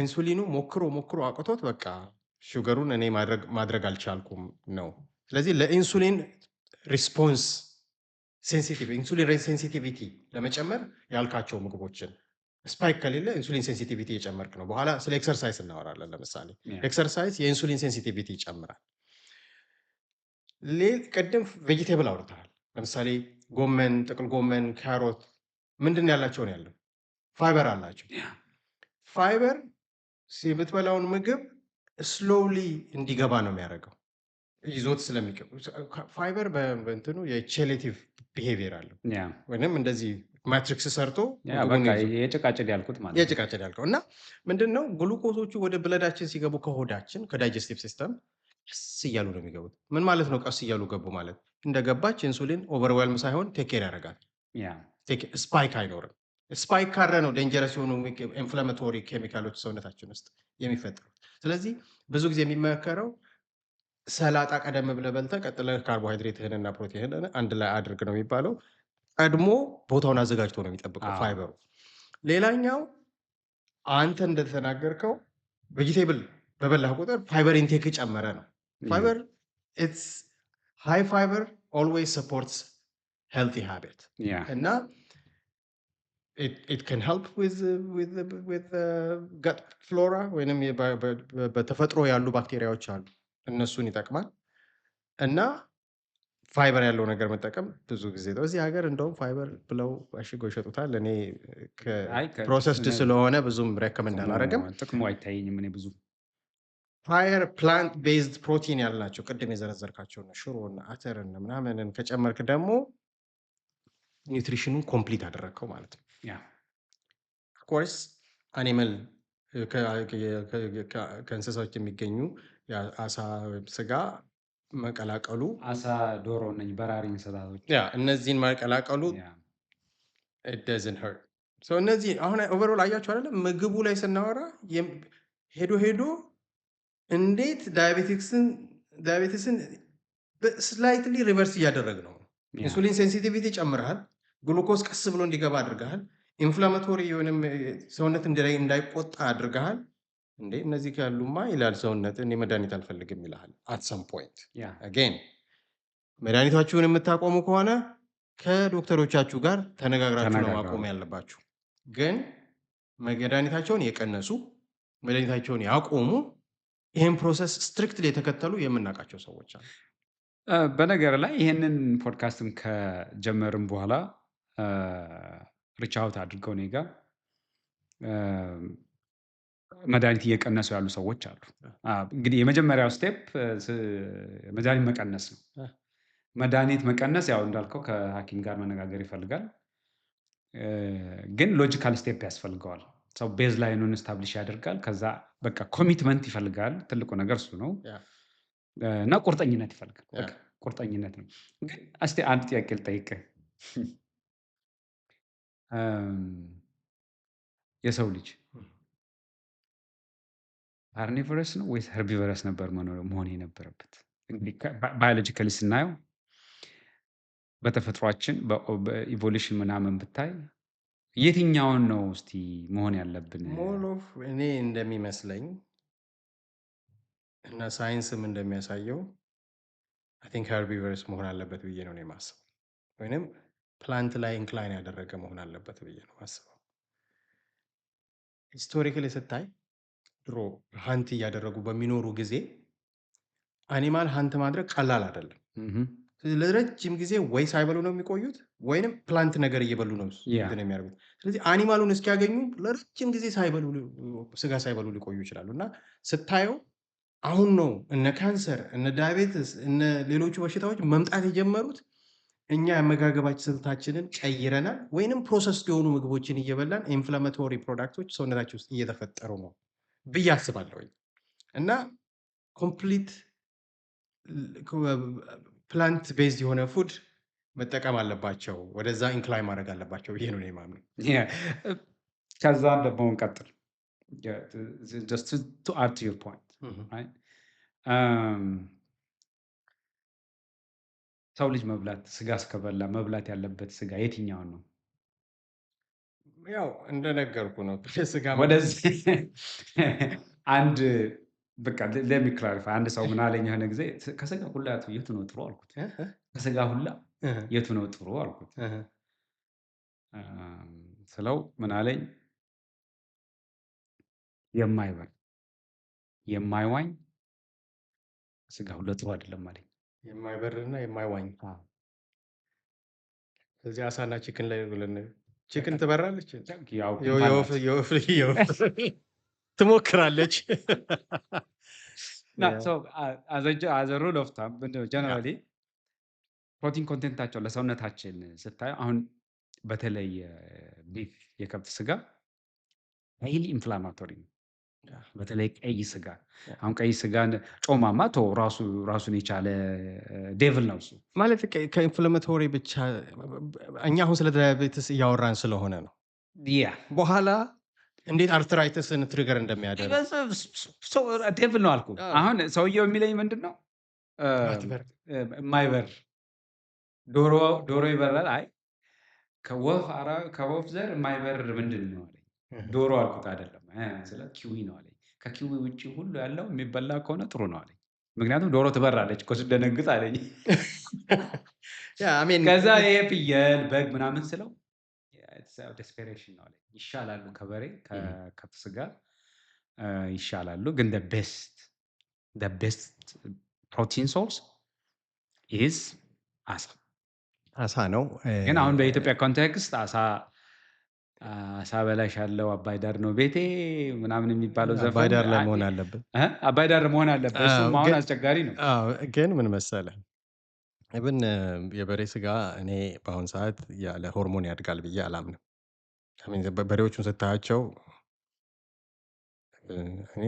ኢንሱሊኑ ሞክሮ አቅቶት በቃ ሹገሩን እኔ ማድረግ አልቻልኩም ነው። ስለዚህ ለኢንሱሊን ሪስፖንስ ኢንሱሊን ሴንሲቲቪቲ ለመጨመር ያልካቸው ምግቦችን ስፓይክ ከሌለ ኢንሱሊን ሴንሲቲቪቲ የጨመርክ ነው። በኋላ ስለ ኤክሰርሳይዝ እናወራለን። ለምሳሌ ኤክሰርሳይዝ የኢንሱሊን ሴንሲቲቪቲ ይጨምራል። ቅድም ቬጂቴብል አውርተሃል። ለምሳሌ ጎመን፣ ጥቅል ጎመን፣ ካሮት ምንድን ያላቸው ነው ያለው? ፋይበር አላቸው። ፋይበር የምትበላውን ምግብ ስሎውሊ እንዲገባ ነው የሚያደርገው ይዞት ስለሚገባ። ፋይበር በእንትኑ የቼሌቲቭ ቢሄቪየር አለው ወይም እንደዚህ ማትሪክስ ሰርቶ የጭቃጭድ ያልኩት ማለት የጭቃጭድ ያልከው እና ምንድን ነው ግሉኮሶቹ ወደ ብለዳችን ሲገቡ ከሆዳችን ከዳይጀስቲቭ ሲስተም ቀስ እያሉ ነው የሚገቡት። ምን ማለት ነው ቀስ እያሉ ገቡ ማለት? እንደገባች ኢንሱሊን ኦቨርዌልም ሳይሆን ቴክ ኬር ያደርጋል። ያ ስፓይክ አይኖርም። ስፓይክ ካለ ነው ዴንጀረስ የሆኑ ኢንፍላማቶሪ ኬሚካሎች ሰውነታችን ውስጥ የሚፈጠሩት። ስለዚህ ብዙ ጊዜ የሚመከረው ሰላጣ ቀደም ብለህ በልተህ ቀጥለህ ካርቦሃይድሬትህንና ፕሮቲንህን አንድ ላይ አድርግ ነው የሚባለው። ቀድሞ ቦታውን አዘጋጅቶ ነው የሚጠብቀው አዎ ፋይበሩ። ሌላኛው አንተ እንደተናገርከው ቬጂቴብል በበላህ ቁጥር ፋይበር ኢንቴክ ጨመረ ነው። ያ ፋይበር ኢትስ ሃይ ፋይበር ኦልዌይስ ሰፖርትስ ሄልቲ ሃቢት ያ እና it can help with gut flora ወይንም በተፈጥሮ ያሉ ባክቴሪያዎች አሉ እነሱን ይጠቅማል እና ፋይበር ያለው ነገር መጠቀም ብዙ ጊዜ ነው። እዚህ ሀገር እንደውም ፋይበር ብለው አሽገው ይሸጡታል። እኔ አይ ፕሮሰስድ ስለሆነ ብዙም ሬከመንድ አላደርግም። ጥቅሙ አይታየኝም እኔ ብዙ። ፋየር ፕላንት ቤዝድ ፕሮቲን ያላቸው ቅድም የዘረዘርካቸውን ሽሮና አተርን ምናምንን ከጨመርክ ደግሞ ኒውትሪሽኑን ኮምፕሊት አደረግከው ማለት ነው። ያ ኦፍኮርስ አኒመል ከእንስሳዎች የሚገኙ የአሳ ወይም ስጋ መቀላቀሉ አሳ፣ ዶሮ እነኝ በራሪ እንስሳቶች ያ እነዚህን መቀላቀሉ ያ it doesn't hurt እነዚህ አሁን ኦቨርኦል አያችሁ አይደለም ምግቡ ላይ ስናወራ ሄዶ ሄዶ እንዴት ዳያቤቲስን ስላይትሊ ሪቨርስ እያደረግ ነው። ያ ኢንሱሊን ሴንሲቲቪቲ ጨምረሃል። ግሉኮስ ቀስ ብሎ እንዲገባ አድርገሃል። ኢንፍላማቶሪ የሆነም ሰውነት እንዳይቆጣ አድርገሃል። እንዴ እነዚህ ካሉማ ይላል ሰውነት እኔ መድኃኒት አልፈልግም ይልሃል። አት ሰም ፖይንት ያ አጌን መድኃኒታችሁን የምታቆሙ ከሆነ ከዶክተሮቻችሁ ጋር ተነጋግራችሁ ነው ተነጋግረው ማቆም ያለባችሁ። ግን መድኃኒታቸውን የቀነሱ መድኃኒታቸውን ያቆሙ ይህን ፕሮሰስ ስትሪክትሊ የተከተሉ የምናውቃቸው ሰዎች አሉ። በነገር ላይ ይሄንን ፖድካስትም ከጀመርም በኋላ ሪች አውት አድርገው እኔ ጋር መድኃኒት እየቀነሱ ያሉ ሰዎች አሉ። እንግዲህ የመጀመሪያው ስቴፕ መድኃኒት መቀነስ ነው። መድኃኒት መቀነስ ያው እንዳልከው ከሐኪም ጋር መነጋገር ይፈልጋል። ግን ሎጂካል ስቴፕ ያስፈልገዋል። ሰው ቤዝ ላይኑን ስታብሊሽ ያደርጋል። ከዛ በቃ ኮሚትመንት ይፈልጋል። ትልቁ ነገር እሱ ነው እና ቁርጠኝነት ይፈልጋል። በቃ ቁርጠኝነት ነው። ግን እስቲ አንድ ጥያቄ ልጠይቅህ። የሰው ልጅ ካርኒቨረስ ነው ወይስ ሄርቢቨረስ ነበር መሆን የነበረበት? እንግዲህ ባዮሎጂካሊ ስናየው በተፈጥሯችን በኢቮሉሽን ምናምን ብታይ የትኛውን ነው እስቲ መሆን ያለብን? ሞሎፍ እኔ እንደሚመስለኝ እና ሳይንስም እንደሚያሳየው አይ ቲንክ ሄርቢቨረስ መሆን አለበት ብዬ ነው የማስበው። ወይንም ፕላንት ላይ ኢንክላይን ያደረገ መሆን አለበት ብዬ ነው የማስበው። ሂስቶሪካሊ ስታይ ድሮ ሀንት እያደረጉ በሚኖሩ ጊዜ አኒማል ሀንት ማድረግ ቀላል አይደለም። ለረጅም ጊዜ ወይ ሳይበሉ ነው የሚቆዩት ወይንም ፕላንት ነገር እየበሉ ነው እንትን የሚያደርጉት። ስለዚህ አኒማሉን እስኪያገኙ ለረጅም ጊዜ ስጋ ሳይበሉ ሊቆዩ ይችላሉ። እና ስታየው አሁን ነው እነ ካንሰር፣ እነ ዳያቤትስ፣ እነ ሌሎቹ በሽታዎች መምጣት የጀመሩት። እኛ የአመጋገባችን ስልታችንን ቀይረናል ወይንም ፕሮሰስ የሆኑ ምግቦችን እየበላን ኢንፍላማቶሪ ፕሮዳክቶች ሰውነታችን ውስጥ እየተፈጠሩ ነው ብዬ አስባለሁ። እና ኮምፕሊት ፕላንት ቤዝድ የሆነ ፉድ መጠቀም አለባቸው፣ ወደዛ ኢንክላይ ማድረግ አለባቸው ብዬ ነው የማምነው። ከዛ ደግሞ እንቀጥል። just to add to your point, right? ሰው ልጅ ስጋ እስከበላ መብላት ያለበት ስጋ የትኛውን ነው? ያው እንደነገርኩ ነው ስጋ ወደዚህ አንድ በቃ ለሚ ክላሪፋይ አንድ ሰው ምን አለኝ የሆነ ጊዜ ከስጋ ሁላ የቱ ነው ጥሩ አልኩት። ከስጋ ሁላ የቱ ነው ጥሩ አልኩት ስለው ምን አለኝ፣ የማይበል የማይዋኝ ስጋ ሁላ ጥሩ አይደለም አለኝ። የማይበርና የማይዋኝ እዚህ አሳና ቺክን ላይ ብለን ቺክን ትበራለች፣ የወፍ ትሞክራለች። አዘ ሩል ኦፍ ታም ጀነራሊ ፕሮቲን ኮንቴንታቸው ለሰውነታችን ስታየው አሁን በተለይ ቢፍ የከብት ስጋ ሀይሊ ኢንፍላማቶሪ ነው። ያ በተለይ ቀይ ስጋ። ያ አሁን ቀይ ስጋን ጮማማ ተወው ራሱን የቻለ ዴቭል ነው እሱ። ማለት ከኢንፍላማቶሪ ብቻ እኛ አሁን ስለ ዳያቤትስ እያወራን ስለሆነ ነው። ያ በኋላ እንዴት አርትራይተስን ትሪገር እንደሚያደርግ ዴቭል ነው አልኩህ። አዎ፣ አሁን ሰውየው የሚለኝ ምንድን ነው አትበር የማይበር ዶሮ ዶሮ ይበራል። አይ ከወፍ ዘር የማይበር ምንድን ነው አለኝ። ዶሮ አልኩት። አይደለም ስለ ኪዊ ነው አለኝ። ከኪዊ ውጭ ሁሉ ያለው የሚበላ ከሆነ ጥሩ ነው አለኝ። ምክንያቱም ዶሮ ትበራለች እኮ ስደነግጥ አለኝ። ያ አሜን ከዛ ይሄ ፍየል በግ ምናምን ስለው ዴስፔሬሽን ነው አለኝ። ይሻላሉ ከበሬ ከከብት ስጋ ይሻላሉ፣ ግን ቤስት ፕሮቲን ሶርስ ኢዝ አሳ። አሳ ነው። ግን አሁን በኢትዮጵያ ኮንቴክስት አሳ በላሻለሁ አባይ ዳር ነው ቤቴ ምናምን የሚባለው አባይ ዘፈን ዳር ላይ መሆን አለብን። አባይ ዳር መሆን አለበት። እሱም አሁን አስቸጋሪ ነው። ግን ምን መሰለህ ኢቭን የበሬ ስጋ እኔ በአሁን ሰዓት ያለ ሆርሞን ያድጋል ብዬ አላምንም። በሬዎቹን ስታያቸው እኔ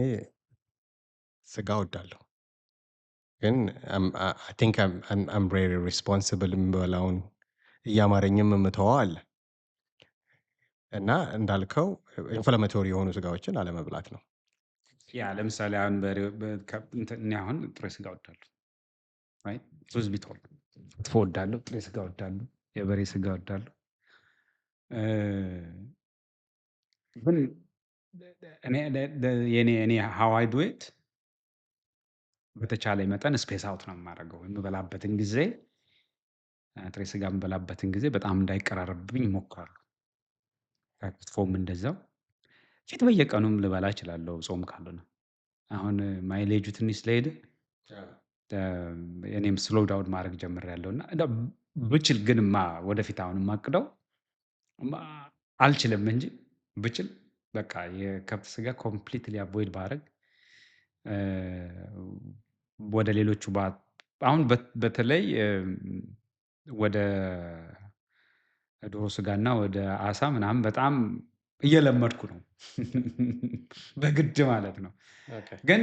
ስጋ እወዳለሁ፣ ግን አይ ቲንክ አም ቬሪ ሪስፖንሲብል የምበላውን እያማረኝም የምተወው አለ እና እንዳልከው ኢንፍላማቶሪ የሆኑ ስጋዎችን አለመብላት ነው። ያ ለምሳሌ አሁን እኔ አሁን ጥሬ ስጋ እወዳለሁ። ቱዝ ቢቶል ክትፎ እወዳለሁ፣ ጥሬ ስጋ እወዳለሁ፣ የበሬ ስጋ እወዳለሁ። ግን እኔ ሃው አይ ዱ ኢት በተቻለ መጠን ስፔስ አውት ነው የማደርገው። የምበላበትን ጊዜ ጥሬ ስጋ የምበላበትን ጊዜ በጣም እንዳይቀራረብብኝ እሞክራለሁ። ክትፎም እንደዛው ፊት በየቀኑም ልበላ እችላለሁ ጾም ካልሆነ። አሁን ማይሌጁ ትንሽ ስለሄደ እኔም ስሎው ዳውን ማድረግ ጀምሬያለሁ እና እንደው ብችል ግን ወደፊት አሁን የማቅደው አልችልም እንጂ ብችል በቃ የከብት ስጋ ኮምፕሊትሊ አቮይድ ባደርግ ወደ ሌሎቹ አሁን በተለይ ወደ ዶሮ ስጋና ወደ አሳ ምናምን በጣም እየለመድኩ ነው። በግድ ማለት ነው። ግን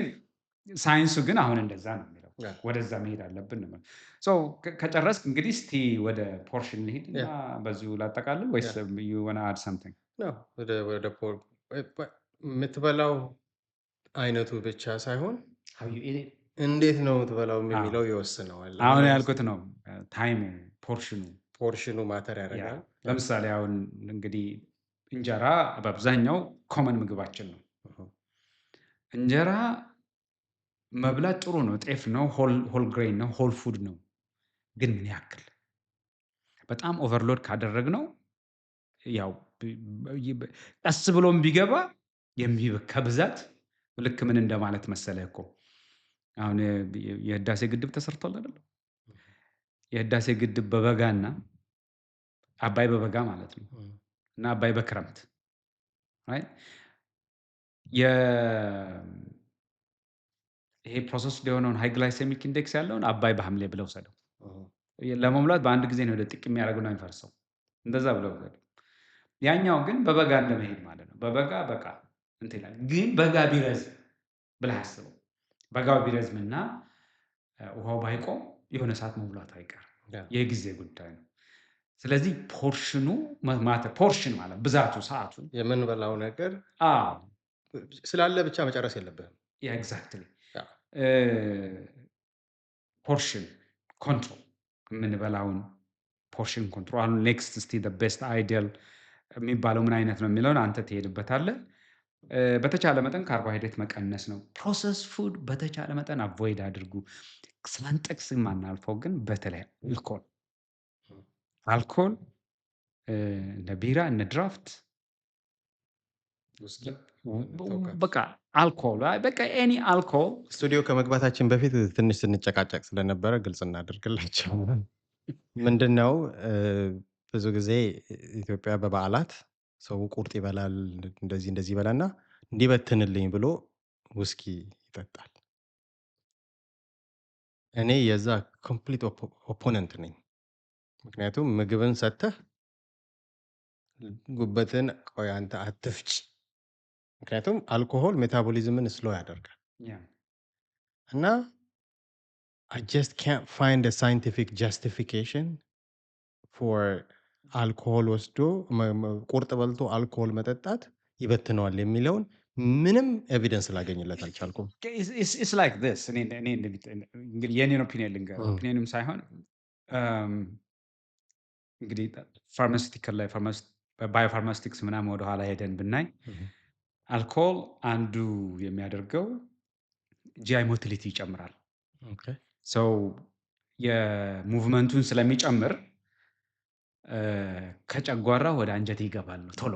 ሳይንሱ ግን አሁን እንደዛ ነው የሚለው፣ ወደዛ መሄድ አለብን ነው። ከጨረስክ እንግዲህ እስቲ ወደ ፖርሽን እንሂድ እና በዚሁ ላጠቃልል ወይስ you wanna add something? የምትበላው አይነቱ ብቻ ሳይሆን How you eat it? እንዴት ነው የምትበላው የሚለው ይወስነዋል። አሁን ያልኩት ነው ታይሙ፣ ፖርሽኑ ማተር ያደርጋል። ለምሳሌ አሁን እንግዲህ እንጀራ በአብዛኛው ኮመን ምግባችን ነው። እንጀራ መብላት ጥሩ ነው፣ ጤፍ ነው፣ ሆል ግሬን ነው፣ ሆል ፉድ ነው። ግን ምን ያክል በጣም ኦቨርሎድ ካደረግነው ያው ቀስ ብሎም ቢገባ ከብዛት ልክ ምን እንደማለት መሰለህ እኮ አሁን የህዳሴ ግድብ ተሰርቷል አይደል? የህዳሴ ግድብ በበጋና አባይ በበጋ ማለት ነው እና አባይ በክረምት ይሄ ፕሮሰስ የሆነውን ሃይ ግላይሴሚክ ኢንዴክስ ያለውን አባይ በሐምሌ ብለው ሰደው ለመሙላት በአንድ ጊዜ ነው ወደ ጥቅ የሚያደርገው ነው የሚፈርሰው። እንደዛ ብለው ሰደው። ያኛው ግን በበጋ እንደመሄድ ማለት ነው። በበጋ በቃ እንትን ይላል። ግን በጋ ቢረዝም ብለህ አስበው። በጋው ቢረዝምና ውሃው ባይቆም የሆነ ሰዓት መሙላቱ አይቀርም። የጊዜ ጉዳይ ነው። ስለዚህ ፖርሽኑ ፖርሽን ማለት ብዛቱ፣ ሰዓቱ የምንበላው ነገር ስላለ ብቻ መጨረስ የለብህም። ኤግዛክትሊ ፖርሽን ኮንትሮል የምንበላውን ፖርሽን ኮንትሮል። አሁን ኔክስት እስቲ ቤስት አይዲያል የሚባለው ምን አይነት ነው የሚለውን አንተ ትሄድበታለህ። በተቻለ መጠን ካርቦሃይድሬት መቀነስ ነው። ፕሮሰስ ፉድ በተቻለ መጠን አቮይድ አድርጉ። ሳንጠቅስ የማናልፈው ግን በተለይ አልኮል እነ ቢራ እነ ድራፍት በቃ አልኮል በቃ ኤኒ አልኮል። ስቱዲዮ ከመግባታችን በፊት ትንሽ ስንጨቃጨቅ ስለነበረ ግልጽ እናደርግላቸው። ምንድነው ብዙ ጊዜ ኢትዮጵያ በበዓላት ሰው ቁርጥ ይበላል፣ እንደዚህ ይበላና እንዲበትንልኝ ብሎ ውስኪ ይጠጣል። እኔ የዛ ኮምፕሊት ኦፖነንት ነኝ። ምክንያቱም ምግብን ሰጥተህ ጉበትን ቆይ አንተ አትፍጭ ምክንያቱም አልኮሆል ሜታቦሊዝምን ስሎ ያደርጋል ያ እና I just can't find a scientific justification for አልኮሆል ወስዶ ቁርጥ በልቶ አልኮሆል መጠጣት ይበትነዋል የሚለውን ምንም ኤቪደንስ ላገኝለት አልቻልኩም። ኢትስ ላይክ ዲስ እኔ እንግዲህ የኔን ኦፒኒየን ልንገር ኦፒኒየንም ሳይሆን እንግዲህ ፋርማሲቲካል ላይ ባዮፋርማስቲክስ ምናምን ወደኋላ ሄደን ብናይ አልኮል አንዱ የሚያደርገው ጂአይ ሞቲሊቲ ይጨምራል። ሰው የሙቭመንቱን ስለሚጨምር ከጨጓራ ወደ አንጀት ይገባል ነው ቶሎ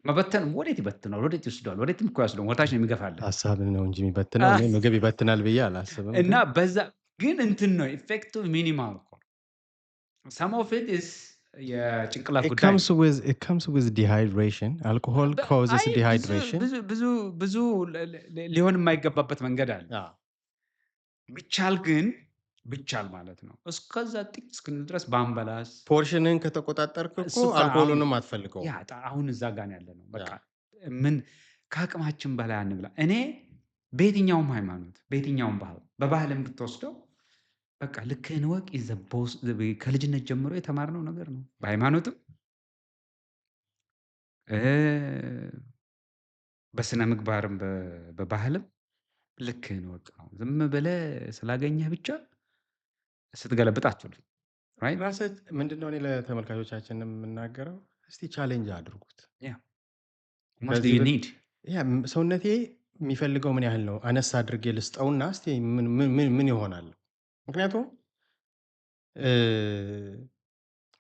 መበተን ወዴት ይበትናል? ወዴት ይወስደዋል? ወዴትም እኮ ያስደው ወታች ነው የሚገፋለን። ሀሳብን ነው እንጂ የሚበትነው እኔ ምግብ ይበትናል ብዬ አላስብም። እና በዛ ግን እንትን ነው ኢፌክቱ ሚኒማል እኮ some of it is የጭንቅላት it ጉዳይ comes with dehydration. Alcohol causes dehydration. ብዙ ሊሆን የማይገባበት መንገድ አለ። ብቻል ማለት ነው እስከዛ ጥቂት እስክንል ድረስ ባንበላስ ፖርሽንን ከተቆጣጠርክ እኮ አልኮሆሉንም አትፈልገው። ያ አሁን እዛ ጋር ያለ ነው። በቃ ምን ከአቅማችን በላይ አንብላ። እኔ በየትኛውም ሃይማኖት በየትኛውም በባህልም ብትወስደው በቃ ልክህን ወቅ ከልጅነት ጀምሮ የተማርነው ነገር ነው። በሃይማኖትም በስነ ምግባርም በባህልም ልክህን ወቅ ነው። ዝም ብለህ ስላገኘህ ብቻ ስትገለብጥ አትውልም። ራስህ ምንድነው እኔ ለተመልካቾቻችን የምናገረው እስቲ ቻሌንጅ አድርጉት። ሰውነቴ የሚፈልገው ምን ያህል ነው አነስ አድርጌ ልስጠውና እስቲ ምን ይሆናል? ምክንያቱም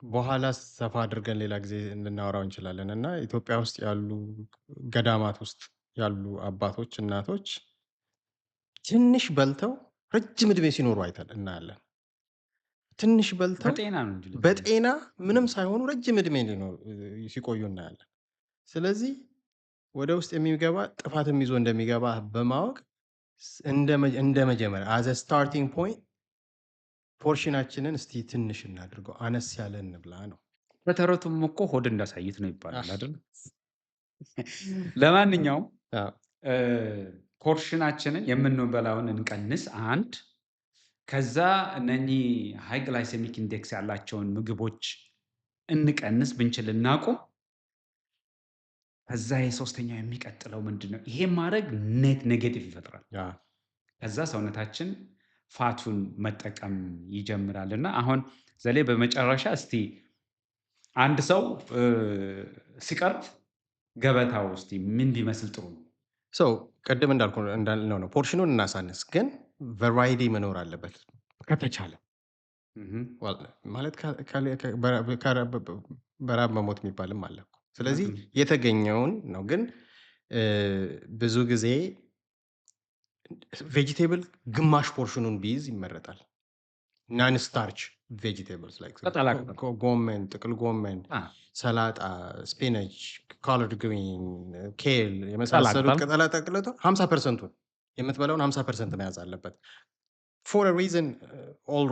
በኋላ ሰፋ አድርገን ሌላ ጊዜ ልናወራው እንችላለን እና ኢትዮጵያ ውስጥ ያሉ ገዳማት ውስጥ ያሉ አባቶች እናቶች ትንሽ በልተው ረጅም ዕድሜ ሲኖሩ እናያለን። ትንሽ በልተው በጤና ምንም ሳይሆኑ ረጅም ዕድሜ ሲቆዩ እናያለን። ስለዚህ ወደ ውስጥ የሚገባ ጥፋትም ይዞ እንደሚገባ በማወቅ እንደ መጀመሪያ አዘ ስታርቲንግ ፖይንት ፖርሽናችንን እስቲ ትንሽ እናድርገው፣ አነስ ያለ እንብላ ነው። በተረቱም እኮ ሆድ እንዳሳይት ነው ይባላል አይደል? ለማንኛውም ፖርሽናችንን የምንበላውን እንቀንስ አንድ ከዛ እነኚህ ሃይ ግላይሴሚክ ኢንዴክስ ያላቸውን ምግቦች እንቀንስ ብንችል እናቁም። ከዛ የሶስተኛው የሚቀጥለው ምንድነው? ይሄ ማድረግ ኔጌቲቭ ይፈጥራል። ከዛ ሰውነታችን ፋቱን መጠቀም ይጀምራል። እና አሁን ዘሌ በመጨረሻ እስቲ አንድ ሰው ሲቀርብ ገበታው እስቲ ምን ቢመስል ጥሩ ነው? ሰው ቅድም እንዳልነው ነው ፖርሽኑን እናሳንስ፣ ግን ቫራይቲ መኖር አለበት ከተቻለ። ማለት በራብ መሞት የሚባልም አለ። ስለዚህ የተገኘውን ነው። ግን ብዙ ጊዜ ቬጂቴብል ግማሽ ፖርሽኑን ቢይዝ ይመረጣል። ናን ስታርች ቬጂቴብልስ ጎመን፣ ጥቅል ጎመን፣ ሰላጣ፣ ስፒነች፣ ኮለርድ ግሪን፣ ኬል የመሳሰሉት ቅጠላ ጠቅልቶ 50%ቱን የምትበላውን 50% መያዝ አለበት። for a reason, all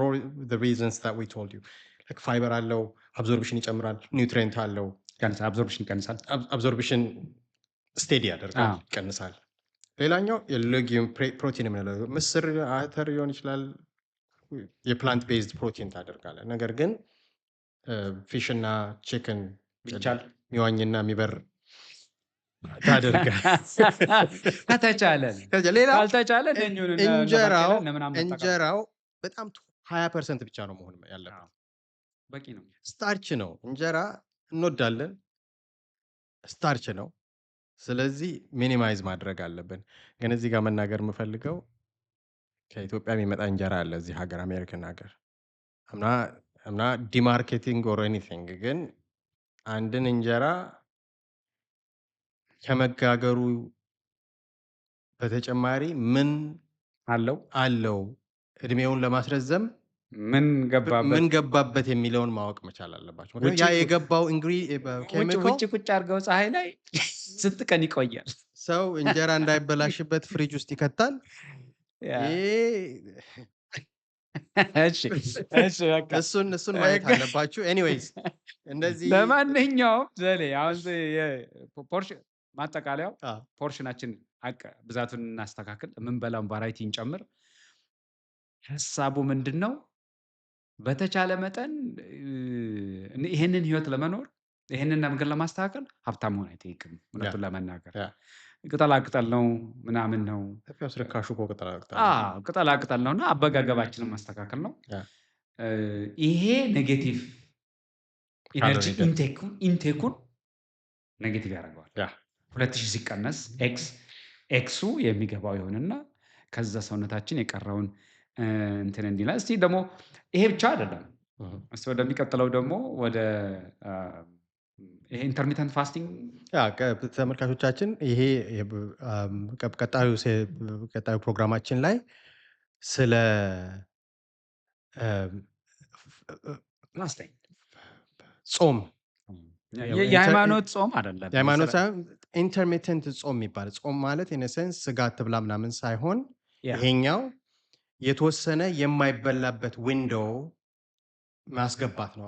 the reasons that we told you. like ፋይበር አለው፣ አብዞርፕሽን ይጨምራል፣ ኒውትሪየንት አለው። አብዞርፕሽን ይቀንሳል፣ አብዞርፕሽን ስቴዲ ያደርጋል፣ ይቀንሳል። ሌላኛው የሌጊዩም ፕሮቲን የምንለው ምስር፣ አተር ሊሆን ይችላል። የፕላንት ቤዝድ ፕሮቲን ታደርጋለህ። ነገር ግን ፊሽ እና ቺክን ቢቻል የሚዋኝና የሚበር ታደርጋለህ ከተቻለ። ካልተቻለ እንጀራው በጣም 20% ብቻ ነው መሆን ያለበት። በቂ ነው። ስታርች ነው። እንጀራ እንወዳለን፣ ስታርች ነው። ስለዚህ ሚኒማይዝ ማድረግ አለብን። ግን እዚህ ጋር መናገር የምፈልገው ከኢትዮጵያ የሚመጣ እንጀራ አለ እዚህ ሀገር፣ አሜሪካን ሀገር። አምና ዲማርኬቲንግ ኦር ኤኒቲንግ፣ ግን አንድን እንጀራ ከመጋገሩ በተጨማሪ ምን አለው እድሜውን ለማስረዘም ምን ገባበት የሚለውን ማወቅ መቻል አለባቸው። ያ የገባው ኬሚካል ውጭ ቁጭ አድርገው ፀሐይ ላይ ስንት ቀን ይቆያል። ሰው እንጀራ እንዳይበላሽበት ፍሪጅ ውስጥ ይከታል። እሱን ማየት አለባችሁ። ኤኒዌይስ እንደዚህ ለማንኛውም ዘሌ አሁን ማጠቃለያው አዎ፣ ፖርሽናችን ብዛቱን እናስተካክል፣ የምንበላውን ቫራይቲ እንጨምር። ሀሳቡ ምንድነው? በተቻለ መጠን ይሄንን ህይወት ለመኖር ይሄንን ነገር ለማስተካከል ሀብታም መሆን አይጠይቅም። ያ እውነቱን ለመናገር ያ ቅጠላ ቅጠል ነው ምናምን ነው። ኢትዮጵያ ውስጥ ርካሹ እኮ ቅጠላ ቅጠል ነው። አዎ ቅጠላ ቅጠል ነውና አበጋገባችንን ማስተካከል ነው። ያ ይሄ ኔጌቲቭ ኢነርጂ ካሎሪ ኢንቴኩን ኔጌቲቭ ያደርገዋል። ያ 2000 ሲቀነስ ኤክሱ የሚገባው ይሆንና ከዛ ሰውነታችን የቀረውን እንትን እንዲላል። እስቲ ደግሞ ይሄ ብቻ አይደለም። እስቲ ወደሚቀጥለው ደግሞ ወደ ይሄ ኢንተርሚተንት ፋስቲንግ ያ ተመልካቾቻችን ይሄ ቀጣዩ ቀጣዩ ፕሮግራማችን ላይ ስለ ፋስቲንግ ጾም የሃይማኖት ጾም አይደለም። የሃይማኖት ሳይሆን ኢንተርሚተንት ጾም የሚባል ጾም ማለት ኢነሰንስ ስጋ አትብላ ምናምን ሳይሆን ያ ይሄኛው የተወሰነ የማይበላበት ዊንዶው ማስገባት ነው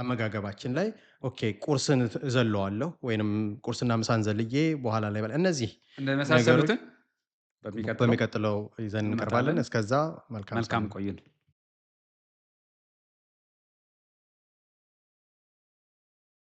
አመጋገባችን ላይ። ኦኬ ቁርስን እዘለዋለሁ ወይንም ቁርስና ምሳን ዘልዬ በኋላ ላይ እነዚህ ነገሮች እንደመሳሰሉትን በሚቀጥለው በሚቀጥለው ይዘን እንቀርባለን። እንመጣለን። እስከዛ መልካም መልካም ቆዩን።